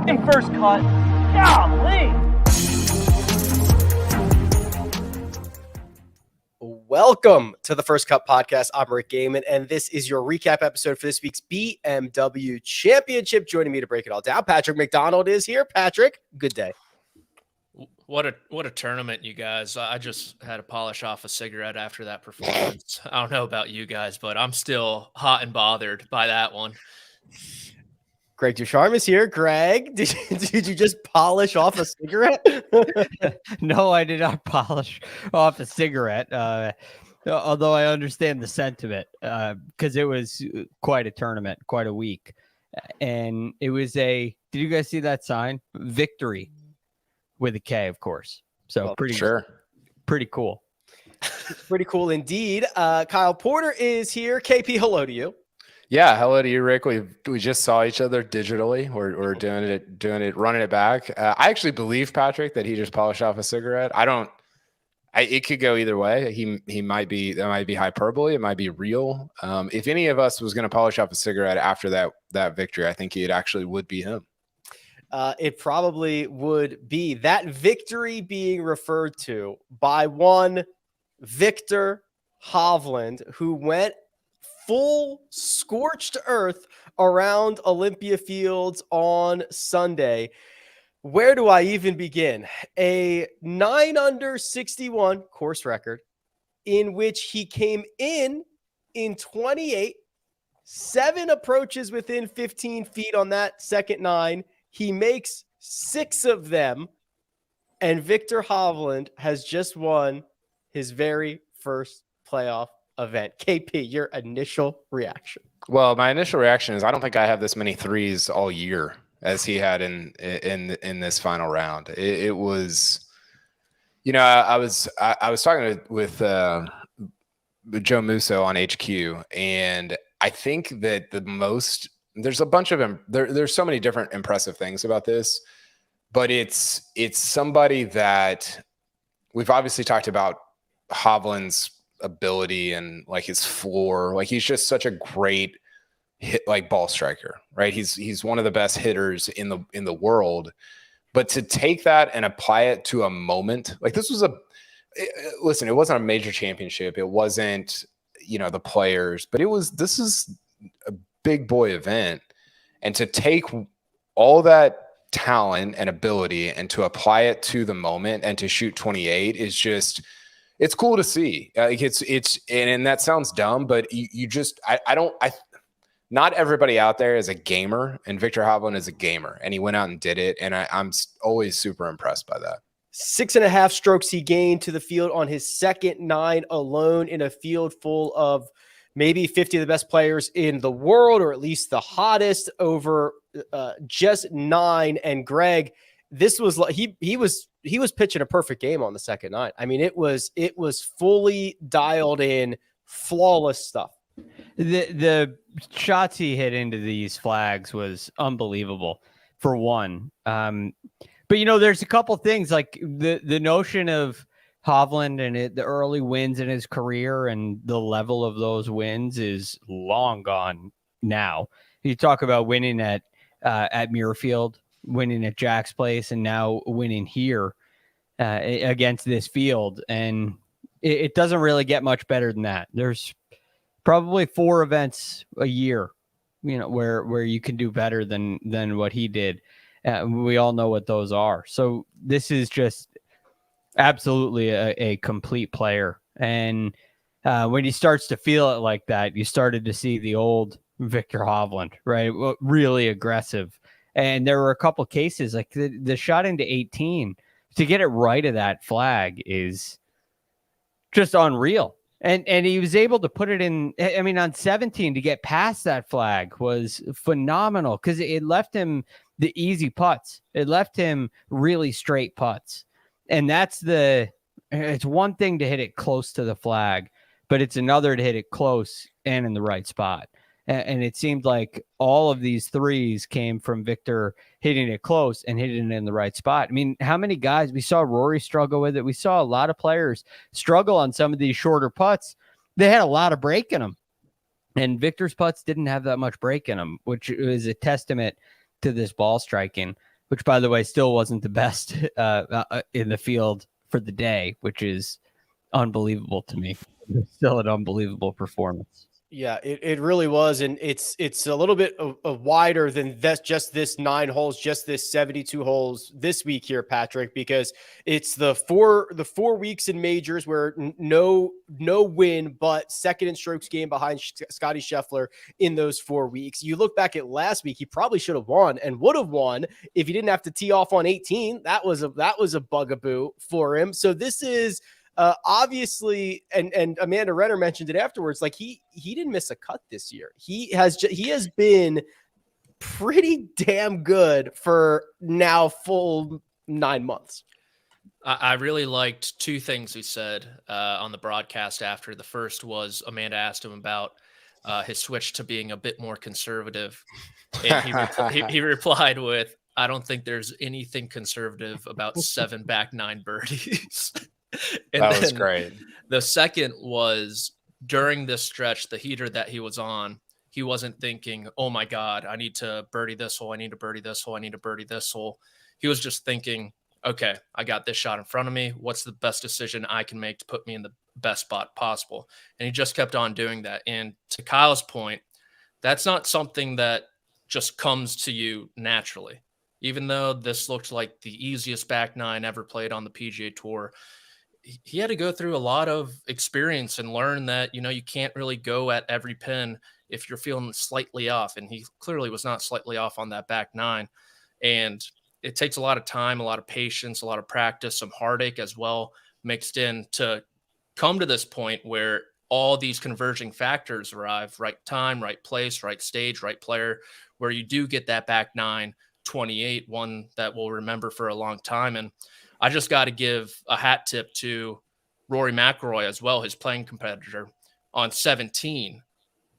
making first cut. Golly. Welcome to the First Cut Podcast. I'm Rick Gehman, and this is your recap episode for this week's BMW Championship. Joining me to break it all down, Patrick McDonald is here. Patrick, good day. What a tournament, you guys. I just had to polish off a cigarette after that performance. I don't know about you guys, but I'm still hot and bothered by that one. Greg DuCharme is here. Greg, did you just polish off a cigarette? No, I did not polish off a cigarette, although I understand the sentiment, because it was quite a tournament, quite a week. And it was did you guys see that sign? Victory with a K, of course. So pretty cool. Pretty cool indeed. Kyle Porter is here. KP, hello to you. Yeah, hello to you, Rick. We just saw each other digitally. We're doing it, running it back. I actually believe Patrick that he just polished off a cigarette. It could go either way. That might be hyperbole. It might be real. If any of us was going to polish off a cigarette after that victory, I think it actually would be him. It probably would be. That victory being referred to by one Viktor Hovland, who went full scorched earth around Olympia Fields on Sunday. Where do I even begin? A 9 under 61 course record in which he came in 28, 7 approaches within 15 feet on that second 9. He makes 6 of them, and Viktor Hovland has just won his very first playoff event. KP, your initial reaction? Well, my initial reaction is I don't think I have this many threes all year as he had in this final round. It was, I was talking with Joe Musso on HQ, and I think that there's a bunch of them. There's so many different impressive things about this, but it's somebody that we've obviously talked about Hovland's ability and like his floor. Like he's just such a great ball striker, right? He's one of the best hitters in the world. But to take that and apply it to a moment, like this was listen, it wasn't a major championship. It wasn't, the players, but this is a big boy event. And to take all that talent and ability and to apply it to the moment and to shoot 28 is just, it's cool to see. And that sounds dumb, but not everybody out there is a gamer, and Viktor Hovland is a gamer, and he went out and did it. And I'm always super impressed by that. 6.5 strokes he gained to the field on his second 9 alone in a field full of maybe 50 of the best players in the world, or at least the hottest over just 9. And Greg, this was like he was pitching a perfect game on the second 9. I mean, it was fully dialed in, flawless stuff. The shots he hit into these flags was unbelievable, for one. But there's a couple things like the notion of Hovland and the early wins in his career and the level of those wins is long gone now. You talk about winning at Muirfield, winning at Jack's Place, and now winning here against this field. And it doesn't really get much better than that. There's probably 4 events a year, where you can do better than what he did. We all know what those are. So this is just absolutely a complete player. And when he starts to feel it like that, you started to see the old Viktor Hovland, right? Really aggressive. And there were a couple cases like the shot into 18 to get it right of that flag is just unreal. And he was able to put it in. I mean, on 17 to get past that flag was phenomenal because it left him the easy putts. It left him really straight putts. And it's one thing to hit it close to the flag, but it's another to hit it close and in the right spot. And it seemed like all of these threes came from Viktor hitting it close and hitting it in the right spot. I mean, how many guys, we saw Rory struggle with it. We saw a lot of players struggle on some of these shorter putts. They had a lot of break in them. And Viktor's putts didn't have that much break in them, which is a testament to this ball striking. which, by the way, still wasn't the best in the field for the day, which is unbelievable to me. Still an unbelievable performance. Yeah, it really was, and it's a little bit wider than just this 9 holes, just this 72 holes this week here, Patrick, because it's the four weeks in majors where no win, but second in strokes gained behind Scottie Scheffler in those 4 weeks. You look back at last week, he probably should have won and would have won if he didn't have to tee off on 18. That was a bugaboo for him. So this is. Obviously, and Amanda Renner mentioned it afterwards, like he didn't miss a cut this year. He has been pretty damn good for now full 9 months. I really liked 2 things he said on the broadcast after. The first was Amanda asked him about his switch to being a bit more conservative. And he replied with, "I don't think there's anything conservative about 7 back 9 birdies." And that was great. The second was during this stretch, the heater that he was on, he wasn't thinking, "Oh my God, I need to birdie this hole. I need to birdie this hole. I need to birdie this hole." He was just thinking, okay, I got this shot in front of me. What's the best decision I can make to put me in the best spot possible? And he just kept on doing that. And to Kyle's point, that's not something that just comes to you naturally. Even though this looked like the easiest back 9 ever played on the PGA Tour, he had to go through a lot of experience and learn that, you can't really go at every pin if you're feeling slightly off. And he clearly was not slightly off on that back 9. And it takes a lot of time, a lot of patience, a lot of practice, some heartache as well mixed in to come to this point where all these converging factors arrive: right time, right place, right stage, right player, where you do get that back 9, 28, one that we'll remember for a long time. And I just got to give a hat tip to Rory McIlroy as well, his playing competitor, on 17.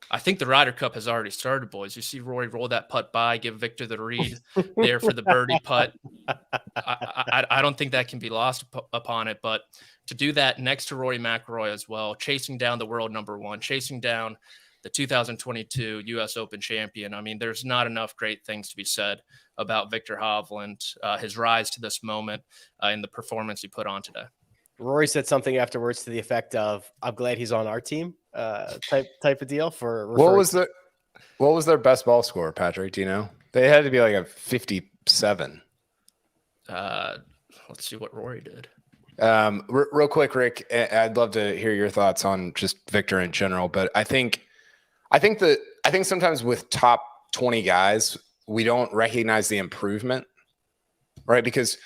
I think the Ryder Cup has already started, boys. You see Rory roll that putt by, give Victor the read there for the birdie putt. I don't think that can be lost upon it, but to do that next to Rory McIlroy as well, chasing down the world number 1, chasing down the 2022 US Open champion. I mean, there's not enough great things to be said about Viktor Hovland, his rise to this moment, and the performance he put on today. Rory said something afterwards to the effect of, "I'm glad he's on our team," type of deal. What was their best ball score, Patrick? Do you know? They had to be like a 57. Let's see what Rory did. Real quick, Rick, I'd love to hear your thoughts on just Victor in general, but I think sometimes with top 20 guys, we don't recognize the improvement, right? Because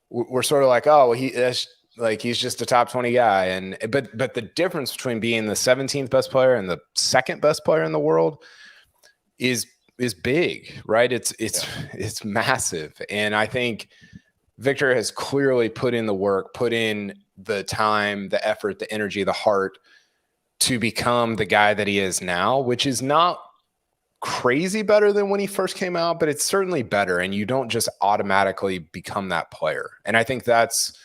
we're sort of like, oh, he's just a top 20 guy. But the difference between being the 17th best player and the second best player in the world is big, right? It's massive. And I think Victor has clearly put in the work, put in the time, the effort, the energy, the heart to become the guy that he is now, which is not crazy better than when he first came out, but it's certainly better. And you don't just automatically become that player. And I think that's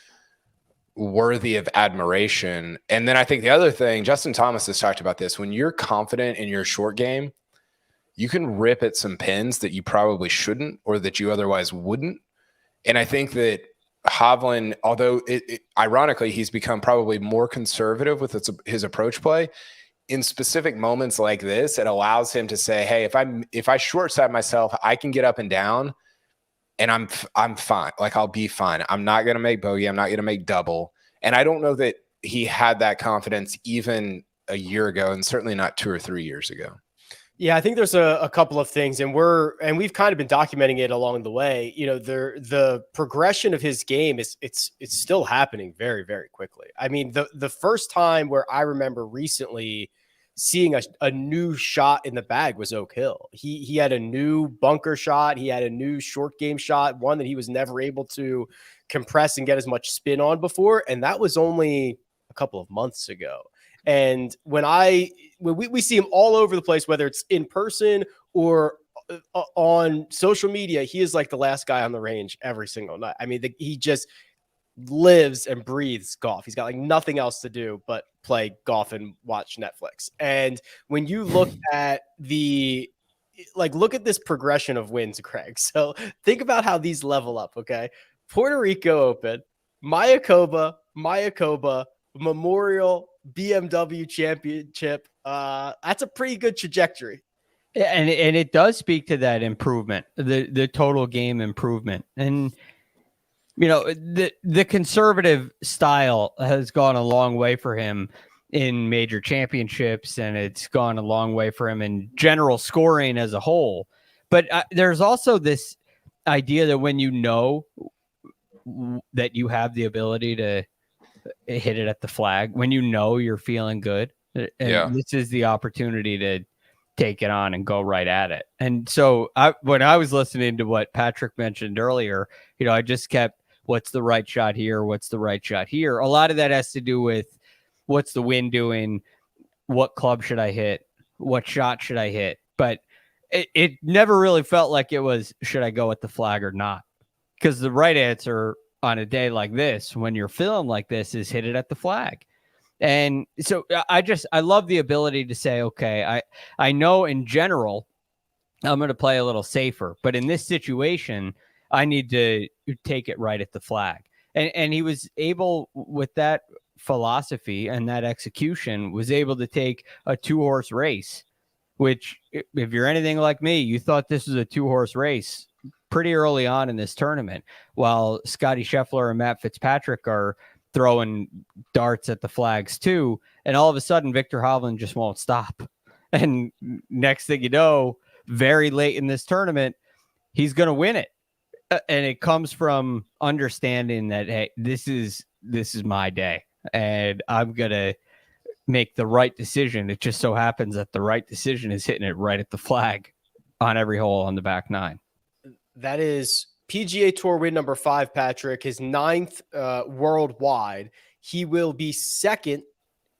worthy of admiration. And then I think the other thing, Justin Thomas has talked about this, when you're confident in your short game, you can rip at some pins that you probably shouldn't or that you otherwise wouldn't. And I think that Hovland, although ironically, he's become probably more conservative with his approach play, in specific moments like this, it allows him to say, hey, if I short side myself, I can get up and down and I'm fine. Like, I'll be fine. I'm not going to make bogey. I'm not going to make double. And I don't know that he had that confidence even a year ago, and certainly not 2 or 3 years ago. Yeah, I think there's a couple of things, and we've kind of been documenting it along the way. The progression of his game it's still happening very, very quickly. I mean, the first time where I remember recently seeing a new shot in the bag was Oak Hill. He had a new bunker shot. He had a new short game shot, one that he was never able to compress and get as much spin on before. And that was only a couple of months ago. And when we see him all over the place, whether it's in person or on social media, he is like the last guy on the range every single night. I mean, he just lives and breathes golf. He's got like nothing else to do but play golf and watch Netflix. And when you look at like, look at this progression of wins, Craig. So think about how these level up. Okay. Puerto Rico Open, Mayakoba, Memorial, BMW Championship. That's a pretty good trajectory. Yeah, and it does speak to that improvement, the total game improvement. And the conservative style has gone a long way for him in major championships, and it's gone a long way for him in general scoring as a whole. But there's also this idea that when you know that you have the ability to hit it at the flag, when you know you're feeling good, and this is the opportunity to take it on and go right at it. And so when I was listening to what Patrick mentioned earlier, I just kept, what's the right shot here? What's the right shot here? A lot of that has to do with what's the wind doing? What club should I hit? What shot should I hit? But it never really felt like it was, should I go at the flag or not? Because the right answer on a day like this, when you're feeling like this, is hit it at the flag. And so I love the ability to say, okay, I know in general, I'm going to play a little safer, but in this situation, I need to take it right at the flag. And he was able, with that philosophy and that execution, was able to take a 2-horse race, which, if you're anything like me, you thought this was a 2-horse race pretty early on in this tournament, while Scottie Scheffler and Matt Fitzpatrick are throwing darts at the flags too. And all of a sudden, Viktor Hovland just won't stop. And next thing you know, very late in this tournament, he's going to win it. And it comes from understanding that, hey, this is my day, and I'm going to make the right decision. It just so happens that the right decision is hitting it right at the flag on every hole on the back nine. That is PGA Tour win number 5, Patrick, his 9th worldwide. He will be second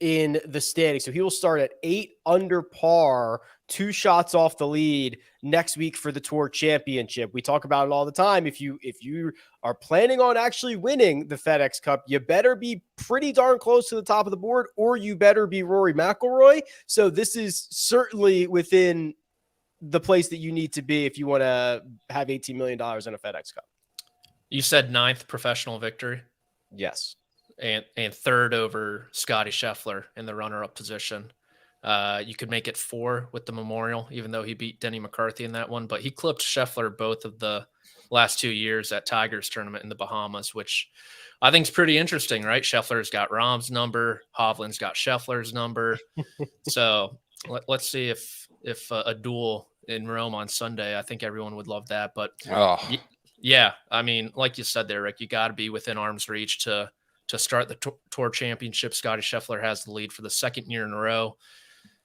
in the standing. So he will start at 8 under par, 2 shots off the lead next week for the Tour Championship. We talk about it all the time. If you are planning on actually winning the FedEx Cup, you better be pretty darn close to the top of the board, or you better be Rory McIlroy. So this is certainly within the place that you need to be if you want to have $18 million in a FedEx Cup. You said 9th professional victory. Yes. And 3rd over Scottie Scheffler in the runner-up position. You could make it 4 with the Memorial, even though he beat Denny McCarthy in that one. But he clipped Scheffler both of the last 2 years at Tiger's tournament in the Bahamas, which I think is pretty interesting, right? Scheffler's got Rahm's number. Hovland's got Scheffler's number. So let's see if a duel in Rome on Sunday. I think everyone would love that. But yeah, I mean, like you said there, Rick, you got to be within arm's reach to start the Tour Championship. Scottie Scheffler has the lead for the 2nd year in a row.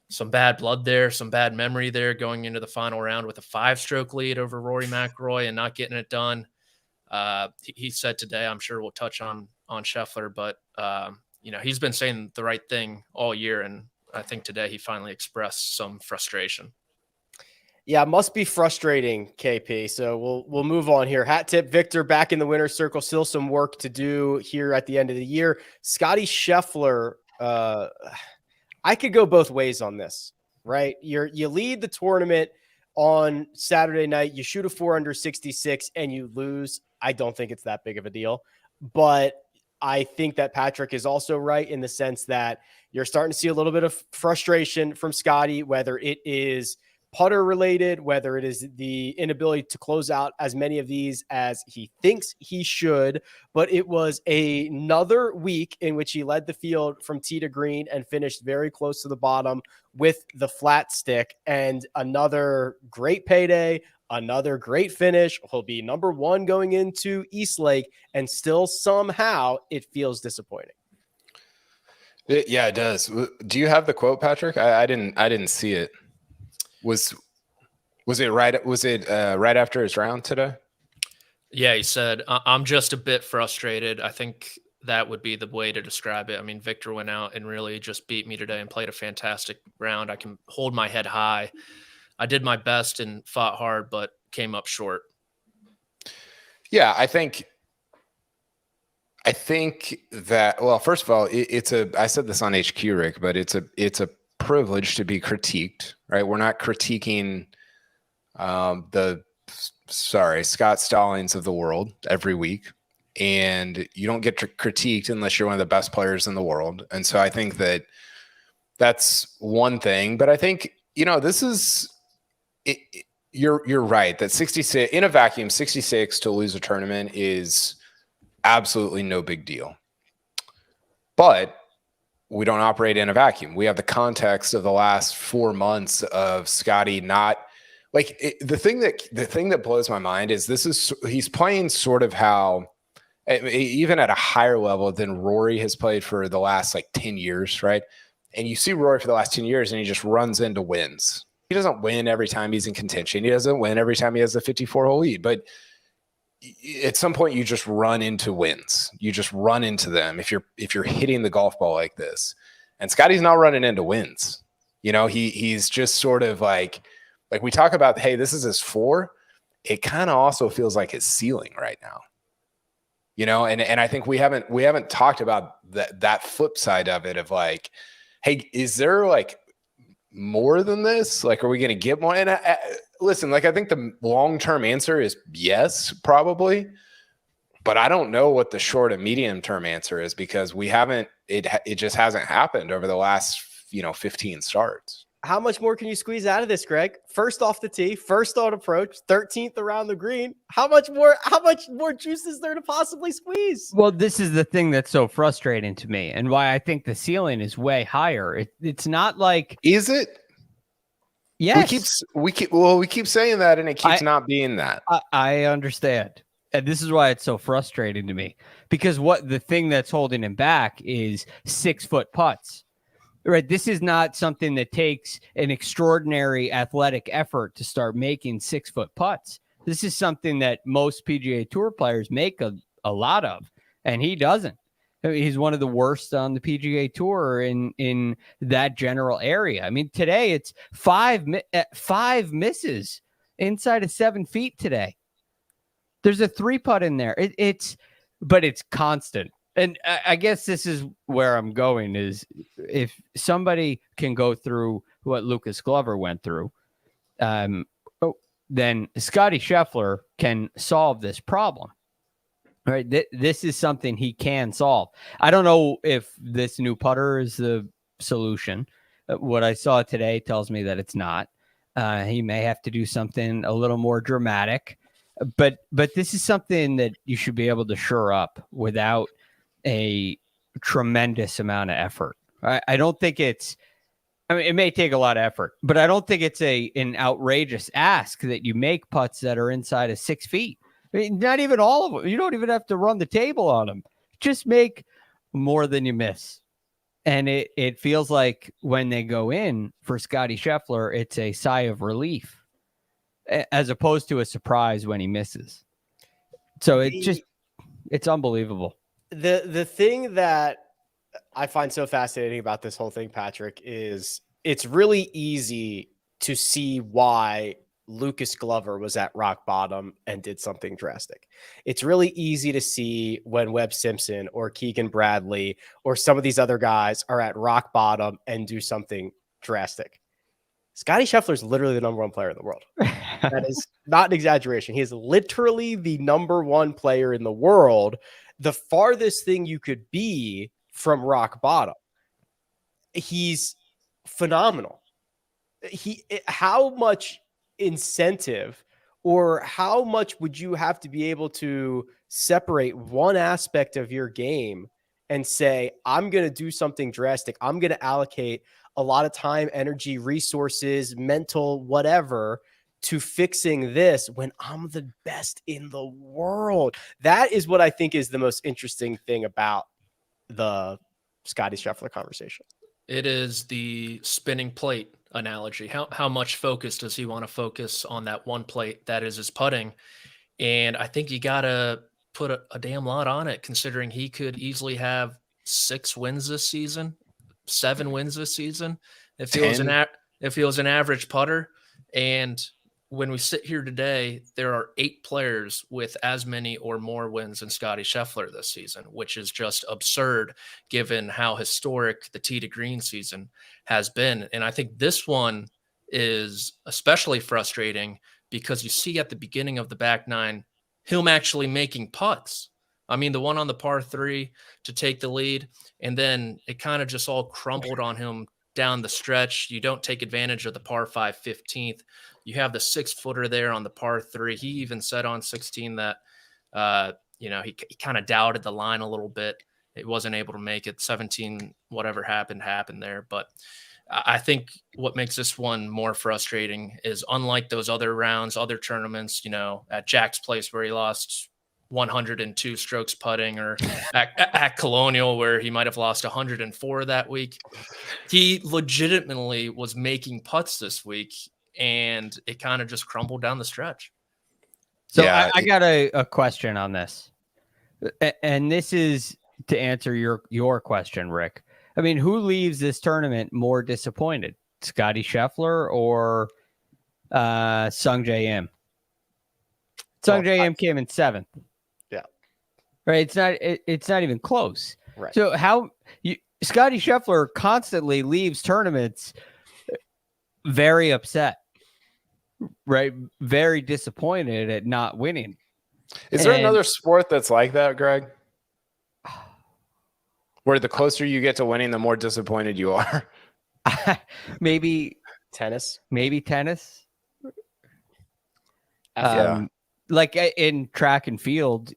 Some bad blood there, some bad memory there going into the final round with a 5-stroke lead over Rory McIlroy and not getting it done. He said today, I'm sure we'll touch on Scheffler, but he's been saying the right thing all year, and I think today he finally expressed some frustration. Yeah, must be frustrating, KP. So we'll move on here. Hat tip, Viktor back in the winner's circle. Still some work to do here at the end of the year. Scottie Scheffler, I could go both ways on this, right? You lead the tournament on Saturday night. You shoot a 4 under 66 and you lose. I don't think it's that big of a deal. But I think that Patrick is also right in the sense that you're starting to see a little bit of frustration from Scottie, whether it is putter related, whether it is the inability to close out as many of these as he thinks he should. But it was another week in which he led the field from tee to green and finished very close to the bottom with the flat stick, and another great payday, another great finish. He'll be number 1 going into East Lake, and still somehow it feels disappointing. Yeah, it does. Do you have the quote, Patrick? I didn't see it. Was it right? Was it right after his round today? Yeah, he said, I'm just a bit frustrated. I think that would be the way to describe it. I mean, Viktor went out and really just beat me today and played a fantastic round. I can hold my head high. I did my best and fought hard, but came up short. Yeah, I think that, well, first of all, I said this on HQ, Rick, but it's a privilege to be critiqued, right? We're not critiquing Scott Stallings of the world every week. And you don't get critiqued unless you're one of the best players in the world. And so I think that that's one thing. But I think, this is it. You're right that 66 in a vacuum, 66 to lose a tournament is absolutely no big deal. But we don't operate in a vacuum. We have the context of the last 4 months of Scottie not the thing that blows my mind is he's playing sort of how, even at a higher level than Rory has played for the last 10 years, right? And you see Rory for the last 10 years and he just runs into wins. He doesn't win every time he's in contention. He doesn't win every time he has a 54-hole lead. But at some point you just run into wins. You just run into them if you're hitting the golf ball like this. And Scottie's not running into wins. He's just sort of like we talk about, hey, this is his floor. It kind of also feels like his ceiling right now. And I think we haven't talked about that flip side of it of hey, is there more than this? Are we going to get more? And listen, I think the long-term answer is yes, probably, but I don't know what the short and medium-term answer is because it just hasn't happened over the last, 15 starts. How much more can you squeeze out of this, Greg? First off the tee, first on approach, 13th around the green. How much more juice is there to possibly squeeze? Well, this is the thing that's so frustrating to me and why I think the ceiling is way higher. It's not like... Is it? Yes. We keep saying that and it keeps not being that. I understand. And this is why it's so frustrating to me because the thing that's holding him back is 6-foot putts. Right. This is not something that takes an extraordinary athletic effort to start making 6-foot putts. This is something that most PGA Tour players make a lot of, and he doesn't. He's one of the worst on the PGA Tour in that general area. I mean, today it's five misses inside of 7 feet today. There's a 3-putt in there. But it's constant. And I guess this is where I'm going is if somebody can go through what Lucas Glover went through, then Scottie Scheffler can solve this problem. All right. This is something he can solve. I don't know if this new putter is the solution. What I saw today tells me that it's not. He may have to do something a little more dramatic, but this is something that you should be able to shore up without a tremendous amount of effort. I don't think it may take a lot of effort, but I don't think it's an outrageous ask that you make putts that are inside of 6 feet. I mean, not even all of them. You don't even have to run the table on them. Just make more than you miss. And it feels like when they go in for Scottie Scheffler, it's a sigh of relief as opposed to a surprise when he misses. So it's unbelievable. The thing that I find so fascinating about this whole thing, Patrick, is it's really easy to see why Lucas Glover was at rock bottom and did something drastic. It's really easy to see when Webb Simpson or Keegan Bradley or some of these other guys are at rock bottom and do something drastic. Scottie Scheffler is literally the number one player in the world. That is not an exaggeration. He is literally the number one player in the world. The farthest thing you could be from rock bottom. He's phenomenal. How much incentive or how much would you have to be able to separate one aspect of your game and say, I'm going to do something drastic. I'm going to allocate a lot of time, energy, resources, mental, whatever, to fixing this when I'm the best in the world. That is what I think is the most interesting thing about the Scottie Scheffler conversation. It is the spinning plate analogy. How much focus does he want to focus on that one plate that is his putting? And I think you got to put a damn lot on it, considering he could easily have 6 wins this season, 7 wins this season. If he was an average putter. And when we sit here today, there are 8 players with as many or more wins than Scottie Scheffler this season, which is just absurd given how historic the tee to green season has been. And I think this one is especially frustrating because you see at the beginning of the back nine, him actually making putts. I mean, the one on the par 3 to take the lead, and then it kind of just all crumbled on him down the stretch. You don't take advantage of the par 5 15th. You have the 6-footer there on the par 3. He even said on 16 that, he kind of doubted the line a little bit. It wasn't able to make it. 17, whatever happened there. But I think what makes this one more frustrating is, unlike those other rounds, other tournaments, at Jack's Place where he lost 102 strokes putting, or at Colonial where he might have lost 104 that week, he legitimately was making putts this week, and it kind of just crumbled down the stretch. So yeah, I got a question on this, and this is to answer your question, Rick. I mean, who leaves this tournament more disappointed, Scottie Scheffler or Sungjae Im? Sungjae Im came in 7th. Yeah, right. It's not even close. Right. So Scottie Scheffler constantly leaves tournaments very upset, right? Very disappointed at not winning. Is there another sport that's like that, Greg? Where the closer you get to winning, the more disappointed you are? Maybe tennis. Like in track and field,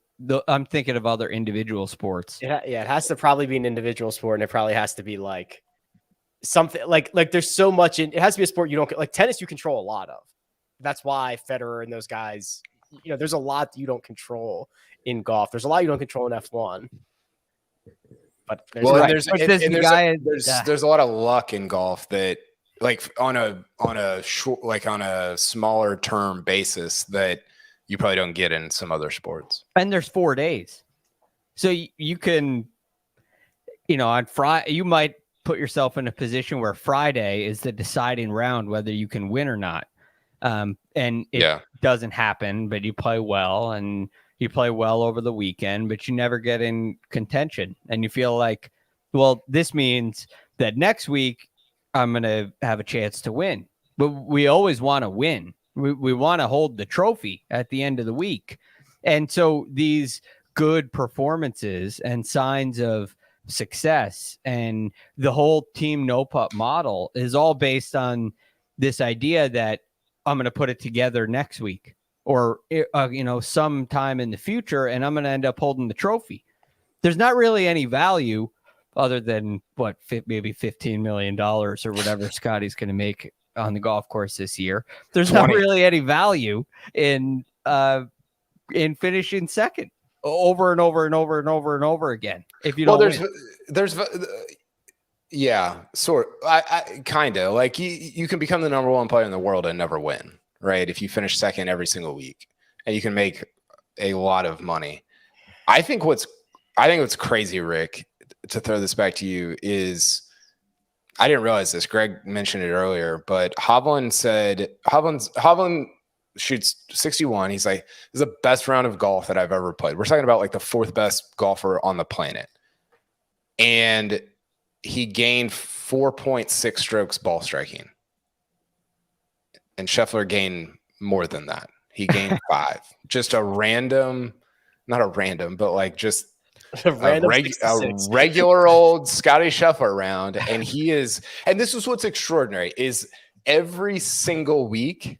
I'm thinking of other individual sports. Yeah, it has to probably be an individual sport, and it probably has to be like something like there's so much it has to be a sport you don't like. Tennis you control a lot of. That's why Federer and those guys, there's a lot that you don't control in golf. There's a lot you don't control in F1. But there's a lot of luck in golf that, like, on a short, like on a smaller term basis, that you probably don't get in some other sports. And there's 4 days, so you can, on Friday you might put yourself in a position where Friday is the deciding round whether you can win or not. And it doesn't happen, but you play well, and you play well over the weekend, but you never get in contention. And you feel like, well, this means that next week I'm going to have a chance to win. But we always want to win. We want to hold the trophy at the end of the week. And so these good performances and signs of success and the whole team no putt model is all based on this idea that I'm going to put it together next week, or sometime in the future, and I'm going to end up holding the trophy. There's not really any value other than maybe $15 million or whatever Scottie's going to make on the golf course this year. There's 20. Not really any value in finishing second over and over and over and over and over again. If you don't, I kind of like you can become the number one player in the world and never win. Right. If you finish second every single week, and you can make a lot of money. I think what's crazy, Rick, to throw this back to you, is I didn't realize this. Greg mentioned it earlier, but Hovland shoots 61. He's like, this is the best round of golf that I've ever played. We're talking about like the 4th best golfer on the planet. And he gained 4.6 strokes ball striking. And Scheffler gained more than that. He gained 5. Just a random, not a random, but like just a regular old Scottie Scheffler round. And and this is what's extraordinary, is every single week,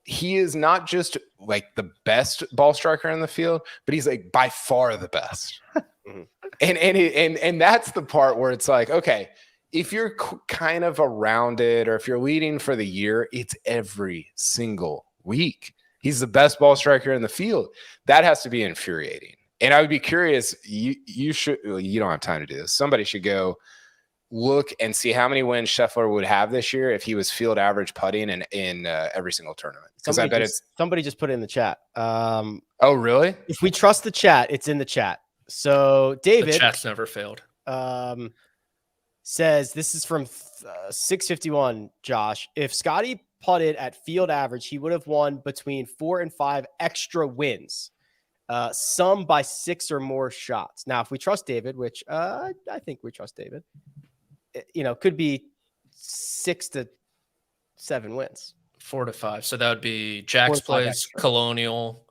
he is not just like the best ball striker in the field, but he's like by far the best. and that's the part where it's like, okay, if you're kind of around it, or if you're leading for the year, it's every single week. He's the best ball striker in the field. That has to be infuriating. And I would be curious, you don't have time to do this. Somebody should go look and see how many wins Scheffler would have this year if he was field average putting in every single tournament. Because I bet somebody just put it in the chat. Oh, really? If we trust the chat, it's in the chat. So David, the chat's never failed. Says, this is from 651, Josh. If Scottie putted at field average, he would have won between 4 and 5 extra wins, some by 6 or more shots. Now, if we trust David, which I think we trust David, could be 6 to 7 wins. 4 to 5. So that would be Jack's 4 to 5 Place, extra. Colonial,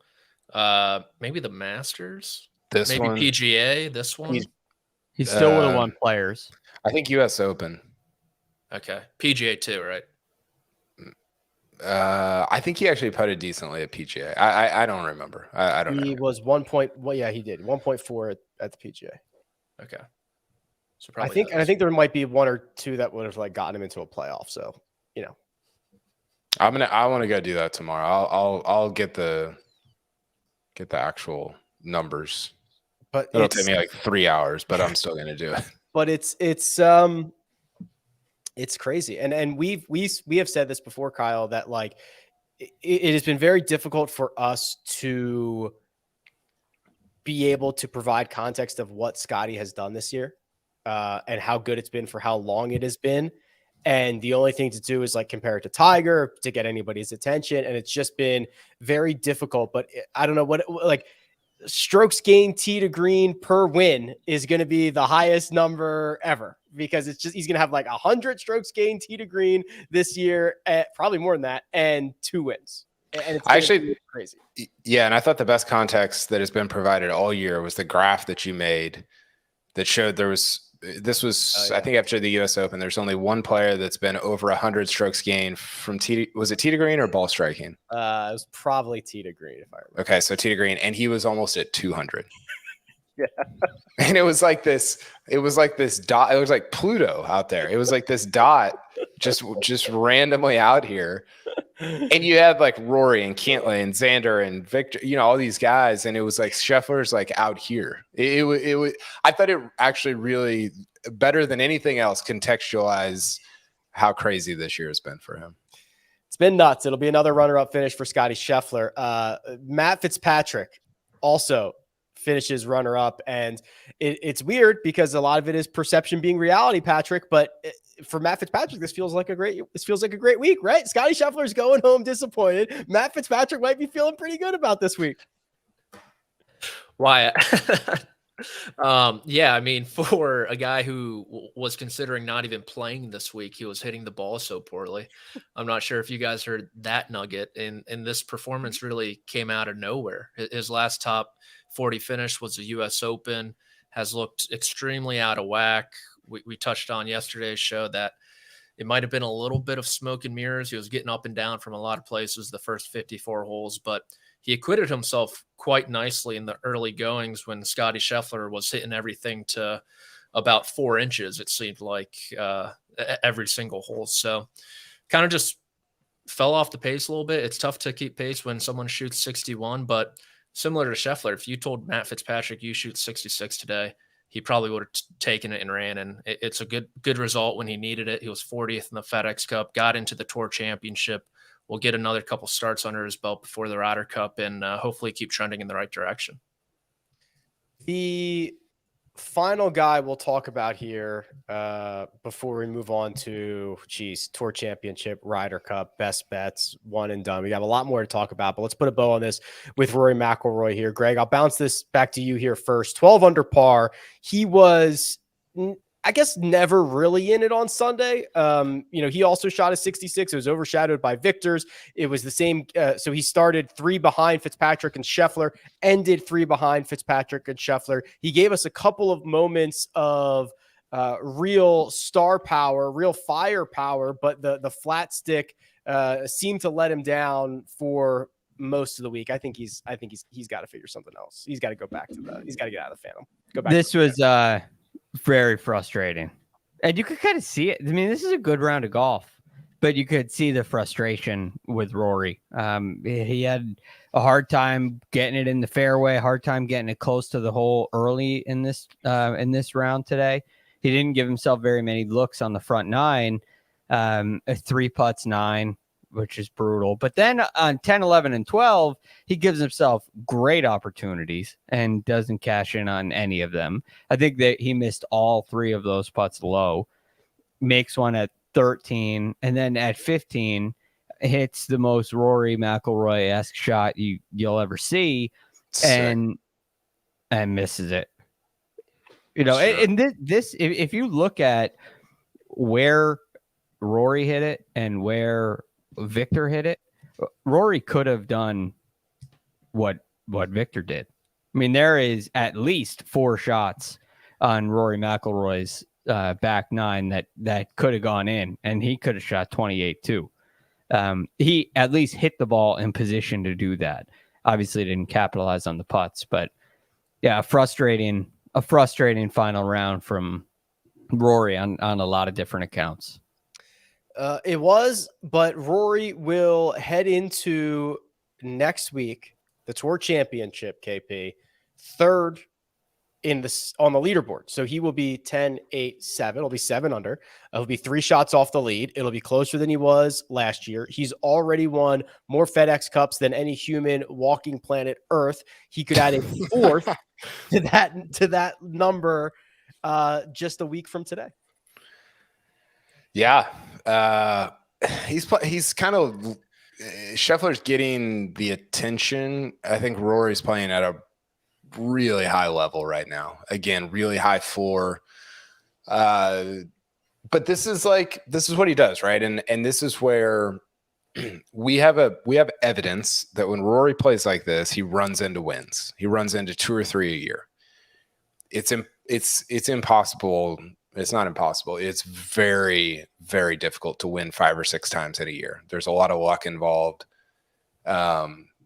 maybe the Masters, This maybe one, PGA. This one, He still would have won Players. I think US Open. okay, PGA too, right? I think he actually putted decently at PGA. I don't remember. I don't He know. was 1 point. Well, yeah, he did 1.4 at the PGA. Okay, so I probably think, and I think there might be 1 or 2 that would have like gotten him into a playoff. So, I want to go do that tomorrow. I'll get the actual numbers. but It'll take me like 3 hours, but I'm still gonna do it. But it's crazy, and we have said this before, Kyle, that like it has been very difficult for us to be able to provide context of what Scottie has done this year, and how good it's been for how long it has been. And the only thing to do is like compare it to Tiger to get anybody's attention. And it's just been very difficult. But I don't know what, like, strokes gained tee to green per win is going to be the highest number ever, because it's just, he's going to have like 100 strokes gained tee to green this year, probably more than that, and 2 wins. And it's Actually crazy. Yeah, and I thought the best context that has been provided all year was the graph that you made that showed this was I think after the US Open, there's only one player that's been over 100 strokes gained from was it tee to green or ball striking? It was probably tee to green, if I remember. Okay, so tee to green, and he was almost at 200. Yeah. And it was like this dot. It was like Pluto out there. It was like this dot just randomly out here. And you had like Rory and Cantlay and Xander and Victor, all these guys. And it was like Scheffler's like out here. It was, I thought it actually really, better than anything else, contextualize how crazy this year has been for him. It's been nuts. It'll be another runner-up finish for Scottie Scheffler. Matt Fitzpatrick also finishes runner-up, and it's weird because a lot of it is perception being reality, Patrick. But for Matt Fitzpatrick, this feels like a great week, right? Scottie Scheffler's going home disappointed. Matt Fitzpatrick might be feeling pretty good about this week. Why? Yeah, I mean, for a guy who was considering not even playing this week, he was hitting the ball so poorly. I'm not sure if you guys heard that nugget, and this performance really came out of nowhere. His last top 40 finish was the US Open, has looked extremely out of whack. We touched on yesterday's show that it might have been a little bit of smoke and mirrors. He was getting up and down from a lot of places the first 54 holes, but he acquitted himself quite nicely in the early goings when Scottie Scheffler was hitting everything to about 4 inches, it seemed like, every single hole. So kind of just fell off the pace a little bit. It's tough to keep pace when someone shoots 61, but similar to Scheffler, if you told Matt Fitzpatrick you shoot 66 today, he probably would have taken it and ran. And it's a good result when he needed it. He was 40th in the FedEx Cup, got into the Tour Championship. We'll get another couple starts under his belt before the Ryder Cup, and hopefully keep trending in the right direction. The final guy we'll talk about here before we move on to Tour Championship, Ryder Cup, best bets, one and done. We have a lot more to talk about, but let's put a bow on this with Rory McIlroy here. Greg, I'll bounce this back to you here first. 12 under par. He was, I guess, never really in it on Sunday. He also shot a 66. It was overshadowed by Victor's. It was the same. So he started 3 behind Fitzpatrick and Scheffler, ended 3 behind Fitzpatrick and Scheffler. He gave us a couple of moments of real star power, real firepower, but the flat stick seemed to let him down for most of the week. I think he's got to figure something else. He's got to go back to he's got to get out of the Phantom. Go back. This was very frustrating, and you could kind of see it. I mean, this is a good round of golf, but you could see the frustration with Rory. He had a hard time getting it in the fairway, hard time getting it close to the hole early in this round today. He didn't give himself very many looks on the front 9, a 3 putts 9, which is brutal. But then on 10, 11, and 12, he gives himself great opportunities and doesn't cash in on any of them. I think that he missed all 3 of those putts low, makes one at 13, and then at 15, hits the most Rory McIlroy-esque shot you'll ever see, and misses it. Sure. And this, if you look at where Rory hit it and where Victor hit it, Rory could have done what Victor did. I mean, there is at least 4 shots on Rory McIlroy's back 9 that could have gone in, and he could have shot 28 too. He at least hit the ball in position to do that. Obviously didn't capitalize on the putts, but yeah, a frustrating final round from Rory on a lot of different accounts. It was, but Rory will head into next week, the Tour Championship, KP, third on the leaderboard. So he will be 10, 8, 7. It'll be 7 under. It'll be 3 shots off the lead. It'll be closer than he was last year. He's already won more FedEx Cups than any human walking planet Earth. He could add a 4th to that number just a week from today. Yeah. He's kind of Scheffler's getting the attention. I think Rory's playing at a really high level right now. Again, really high floor. But this is what he does, right? And this is where we have evidence that when Rory plays like this, he runs into wins. He runs into 2 or 3 a year. It's impossible. It's not impossible. It's very, very difficult to win 5 or 6 times in a year. There's a lot of luck involved,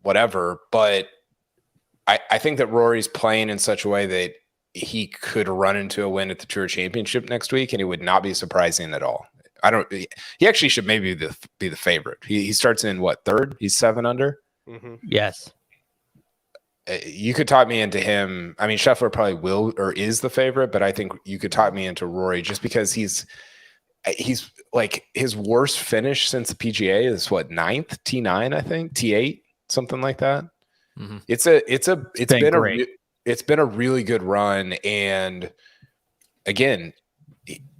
whatever. But I think that Rory's playing in such a way that he could run into a win at the Tour Championship next week, and it would not be surprising at all. He actually should maybe be the favorite. He starts in what, 3rd? He's 7 under. Mm-hmm. Yes. You could talk me into him. I mean, Scheffler probably will or is the favorite, but I think you could talk me into Rory just because he's like his worst finish since the PGA is what, 9th, T9, I think, T8, something like that. Mm-hmm. It's been a really good run, and again,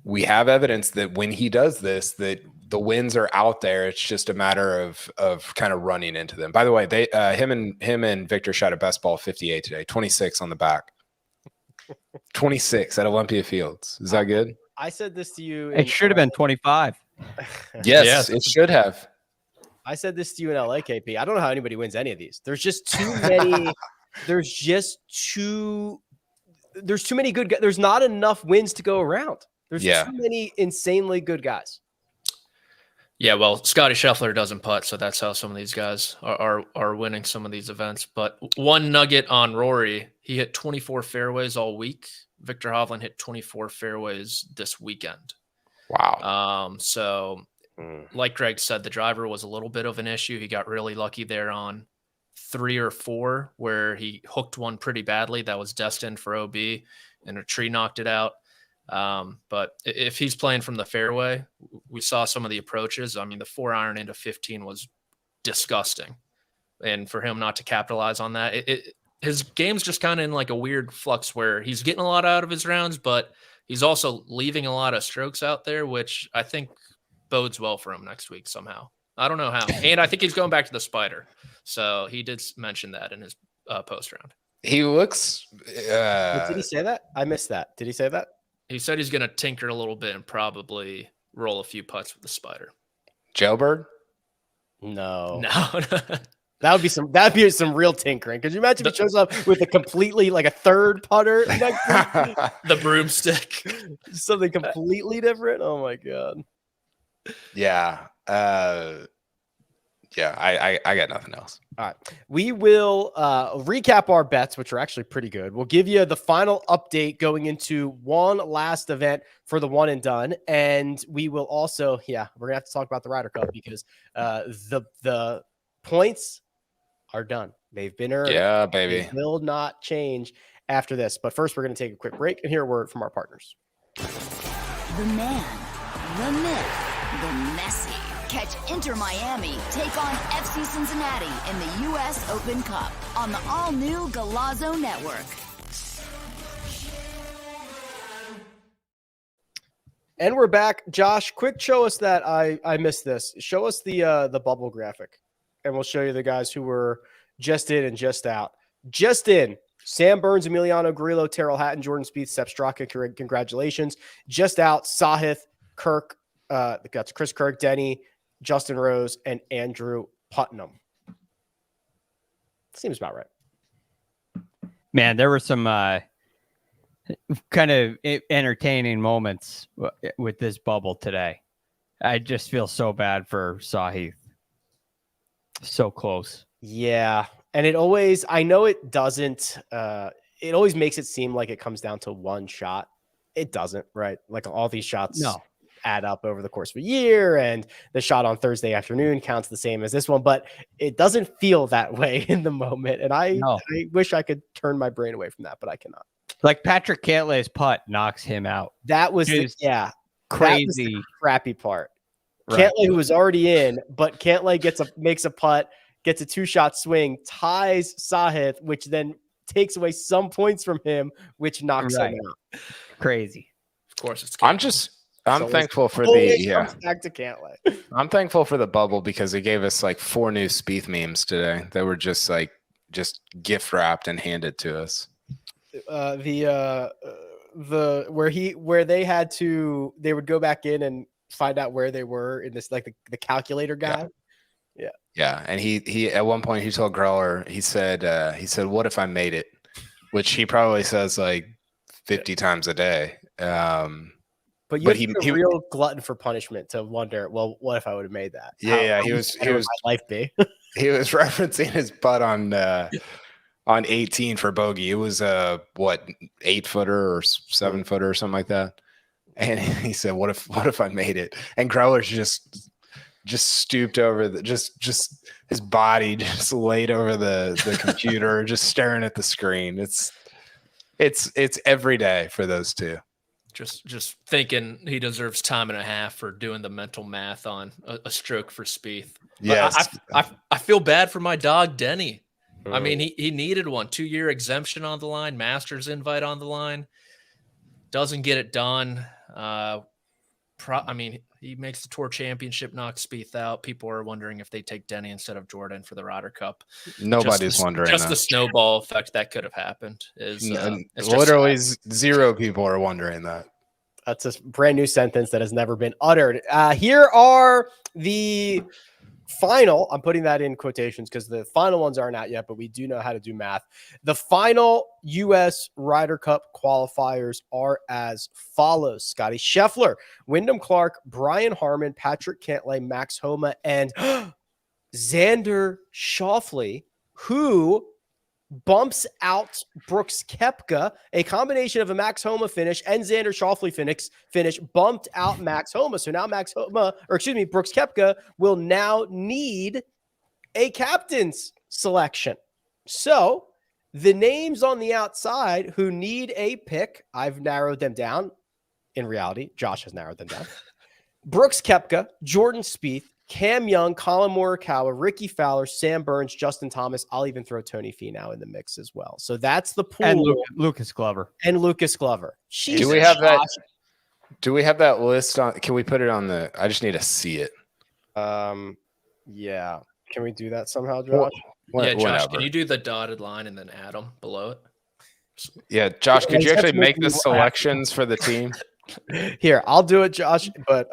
we have evidence that when he does this, that the wins are out there. It's just a matter of kind of running into them. By the way, him and Victor shot a best ball 58 today, 26 on the back, 26 at Olympia Fields. Is that good? I said this to you. It should have been 25. Yes, it should have. I said this to you in LA, KP. I don't know how anybody wins any of these. There's just too many. There's too many good guys. There's not enough wins to go around. There's too many insanely good guys. Yeah, well, Scottie Scheffler doesn't putt, so that's how some of these guys are winning some of these events. But one nugget on Rory, he hit 24 fairways all week. Viktor Hovland hit 24 fairways this weekend. Wow. So like Greg said, the driver was a little bit of an issue. He got really lucky there on 3 or 4 where he hooked one pretty badly that was destined for OB, and a tree knocked it out. But if he's playing from the fairway, we saw some of the approaches. I mean, the 4-iron into 15 was disgusting. And for him not to capitalize on that, his game's just kind of in like a weird flux where he's getting a lot out of his rounds, but he's also leaving a lot of strokes out there, which I think bodes well for him next week somehow. I don't know how. And I think he's going back to the spider. So he did mention that in his post round. He looks. Did he say that? I missed that. Did he say that? He said he's going to tinker a little bit and probably roll a few putts with the spider. Jailbird? No. That'd be some real tinkering. Could you imagine if he shows up with a completely like a 3rd putter next week? The broomstick. Something completely different. Oh my God. Yeah. I got nothing else. All right. We will recap our bets, which are actually pretty good. We'll give you the final update going into one last event for the one and done. And we will also, we're going to have to talk about the Ryder Cup because the points are done. They've been earned. Yeah, baby. They will not change after this. But first, we're going to take a quick break and hear a word from our partners. The man, the myth, the Messi. Catch Inter Miami take on FC Cincinnati in the US Open Cup on the all-new Golazo Network. And we're back. Josh, quick show us that. I missed this. Show us the bubble graphic, and we'll show you the guys who were just in and just out. Just in, Sam Burns, Emiliano Grillo, Terrell Hatton, Jordan Spieth, Sepp Straka. Congratulations. Just out, Sahith, Kirk, that's Chris Kirk, Denny, Justin Rose, and Andrew Putnam. Seems about right. Man, there were some kind of entertaining moments with this bubble today. I just feel so bad for Sahith. So close. Yeah. And it always, I know it doesn't, it always makes it seem like it comes down to one shot. It doesn't, right? Like all these shots add up over the course of a year, and the shot on Thursday afternoon counts the same as this one, but it doesn't feel that way in the moment. And I wish I could turn my brain away from that, but I cannot. Like Patrick Cantlay's putt knocks him out. That was crazy. That was the crappy part. Right. Cantlay, who was already in, but Cantlay makes a putt, gets a 2-shot swing, ties Sahith, which then takes away some points from him, which knocks him out. Crazy. Of course, it's Cantlay. I'm thankful for back to Cantlay. I'm thankful for the bubble because it gave us like 4 new Spieth memes today that were just gift wrapped and handed to us. Where they would go back in and find out where they were in this, like the calculator guy. Yeah. And he at one point he told Greller, he said, what if I made it? Which he probably says like 50 times a day. But he a real glutton for punishment to wonder, well, what if I would have made that? He was life be. He was referencing his putt on 18 for bogey. It was 8-footer or 7-footer or something like that. And he said, what if I made it? And Greller's just stooped over just his body just laid over the computer, just staring at the screen. It's every day for those two. Just thinking he deserves time and a half for doing the mental math on a stroke for Spieth. Yes. I feel bad for my dog, Denny. I mean, he needed one. 2-year exemption on the line, Masters invite on the line. Doesn't get it done. He makes the Tour Championship, knocks Spieth out. People are wondering if they take Denny instead of Jordan for the Ryder Cup. Nobody's wondering. Just the snowball effect that could have happened. Literally zero people are wondering that. That's a brand new sentence that has never been uttered. Here are the final, I'm putting that in quotations because the final ones aren't out yet, but we do know how to do math. The final US Ryder Cup qualifiers are as follows: Scottie Scheffler, Wyndham Clark, Brian Harman, Patrick Cantlay, Max Homa, and Xander Schauffele, who bumps out Brooks Koepka. A combination of a Max Homa finish and Xander Schauffele finish bumped out Max Homa. So now Brooks Koepka will now need a captain's selection. So the names on the outside who need a pick, I've narrowed them down. In reality, Josh has narrowed them down. Brooks Koepka, Jordan Spieth, Cam Young, Colin Morikawa, Ricky Fowler, Sam Burns, Justin Thomas. I'll even throw Tony Finau in the mix as well. So that's the pool. And Lucas Glover. Do we have that? Do we have that list on? Can we put it on the? I just need to see it. Yeah. Can we do that somehow, Josh? Josh, can you do the dotted line and then add them below it? Yeah, Josh, could you actually make the selections for the team? Here, I'll do it, Josh, but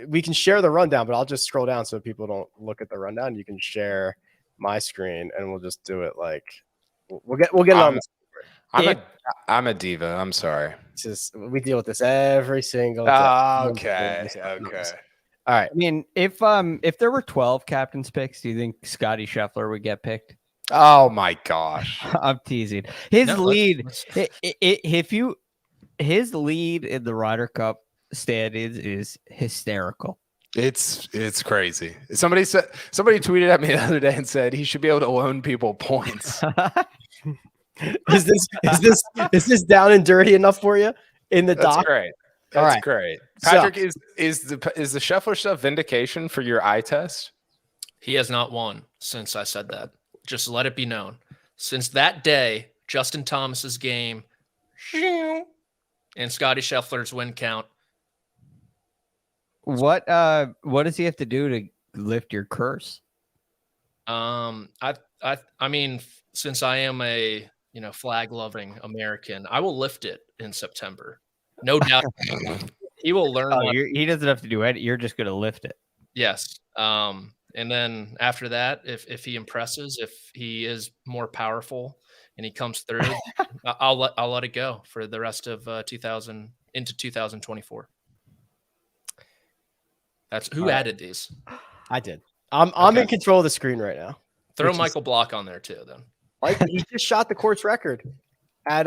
we can share the rundown, but I'll just scroll down so people don't look at the rundown. You can share my screen and we'll just do it like we'll get it on the I'm a diva. I'm sorry. We deal with this every single time. Okay. All right. I mean, if there were 12 captain's picks, do you think Scottie Scheffler would get picked? Oh my gosh. I'm teasing. His lead in the Ryder Cup standings is hysterical. It's crazy. Somebody tweeted at me the other day and said he should be able to loan people points. Is this down and dirty enough for you in the doc? Great. That's great. Patrick, is the Scheffler stuff vindication for your eye test? He has not won since I said that. Just let it be known. Since that day, Justin Thomas's game and Scottie Scheffler's win count. What does he have to do to lift your curse? I mean, since I am a flag loving American, I will lift it in September. No doubt. He will learn. He doesn't have to do it. You're just going to lift it. Yes. And then after that, if he impresses, if he is more powerful and he comes through, I'll let it go for the rest of 2024. That's who added these. I did. I'm in control of the screen right now. Throw Michael Block on there too, then. Like he just shot the course record at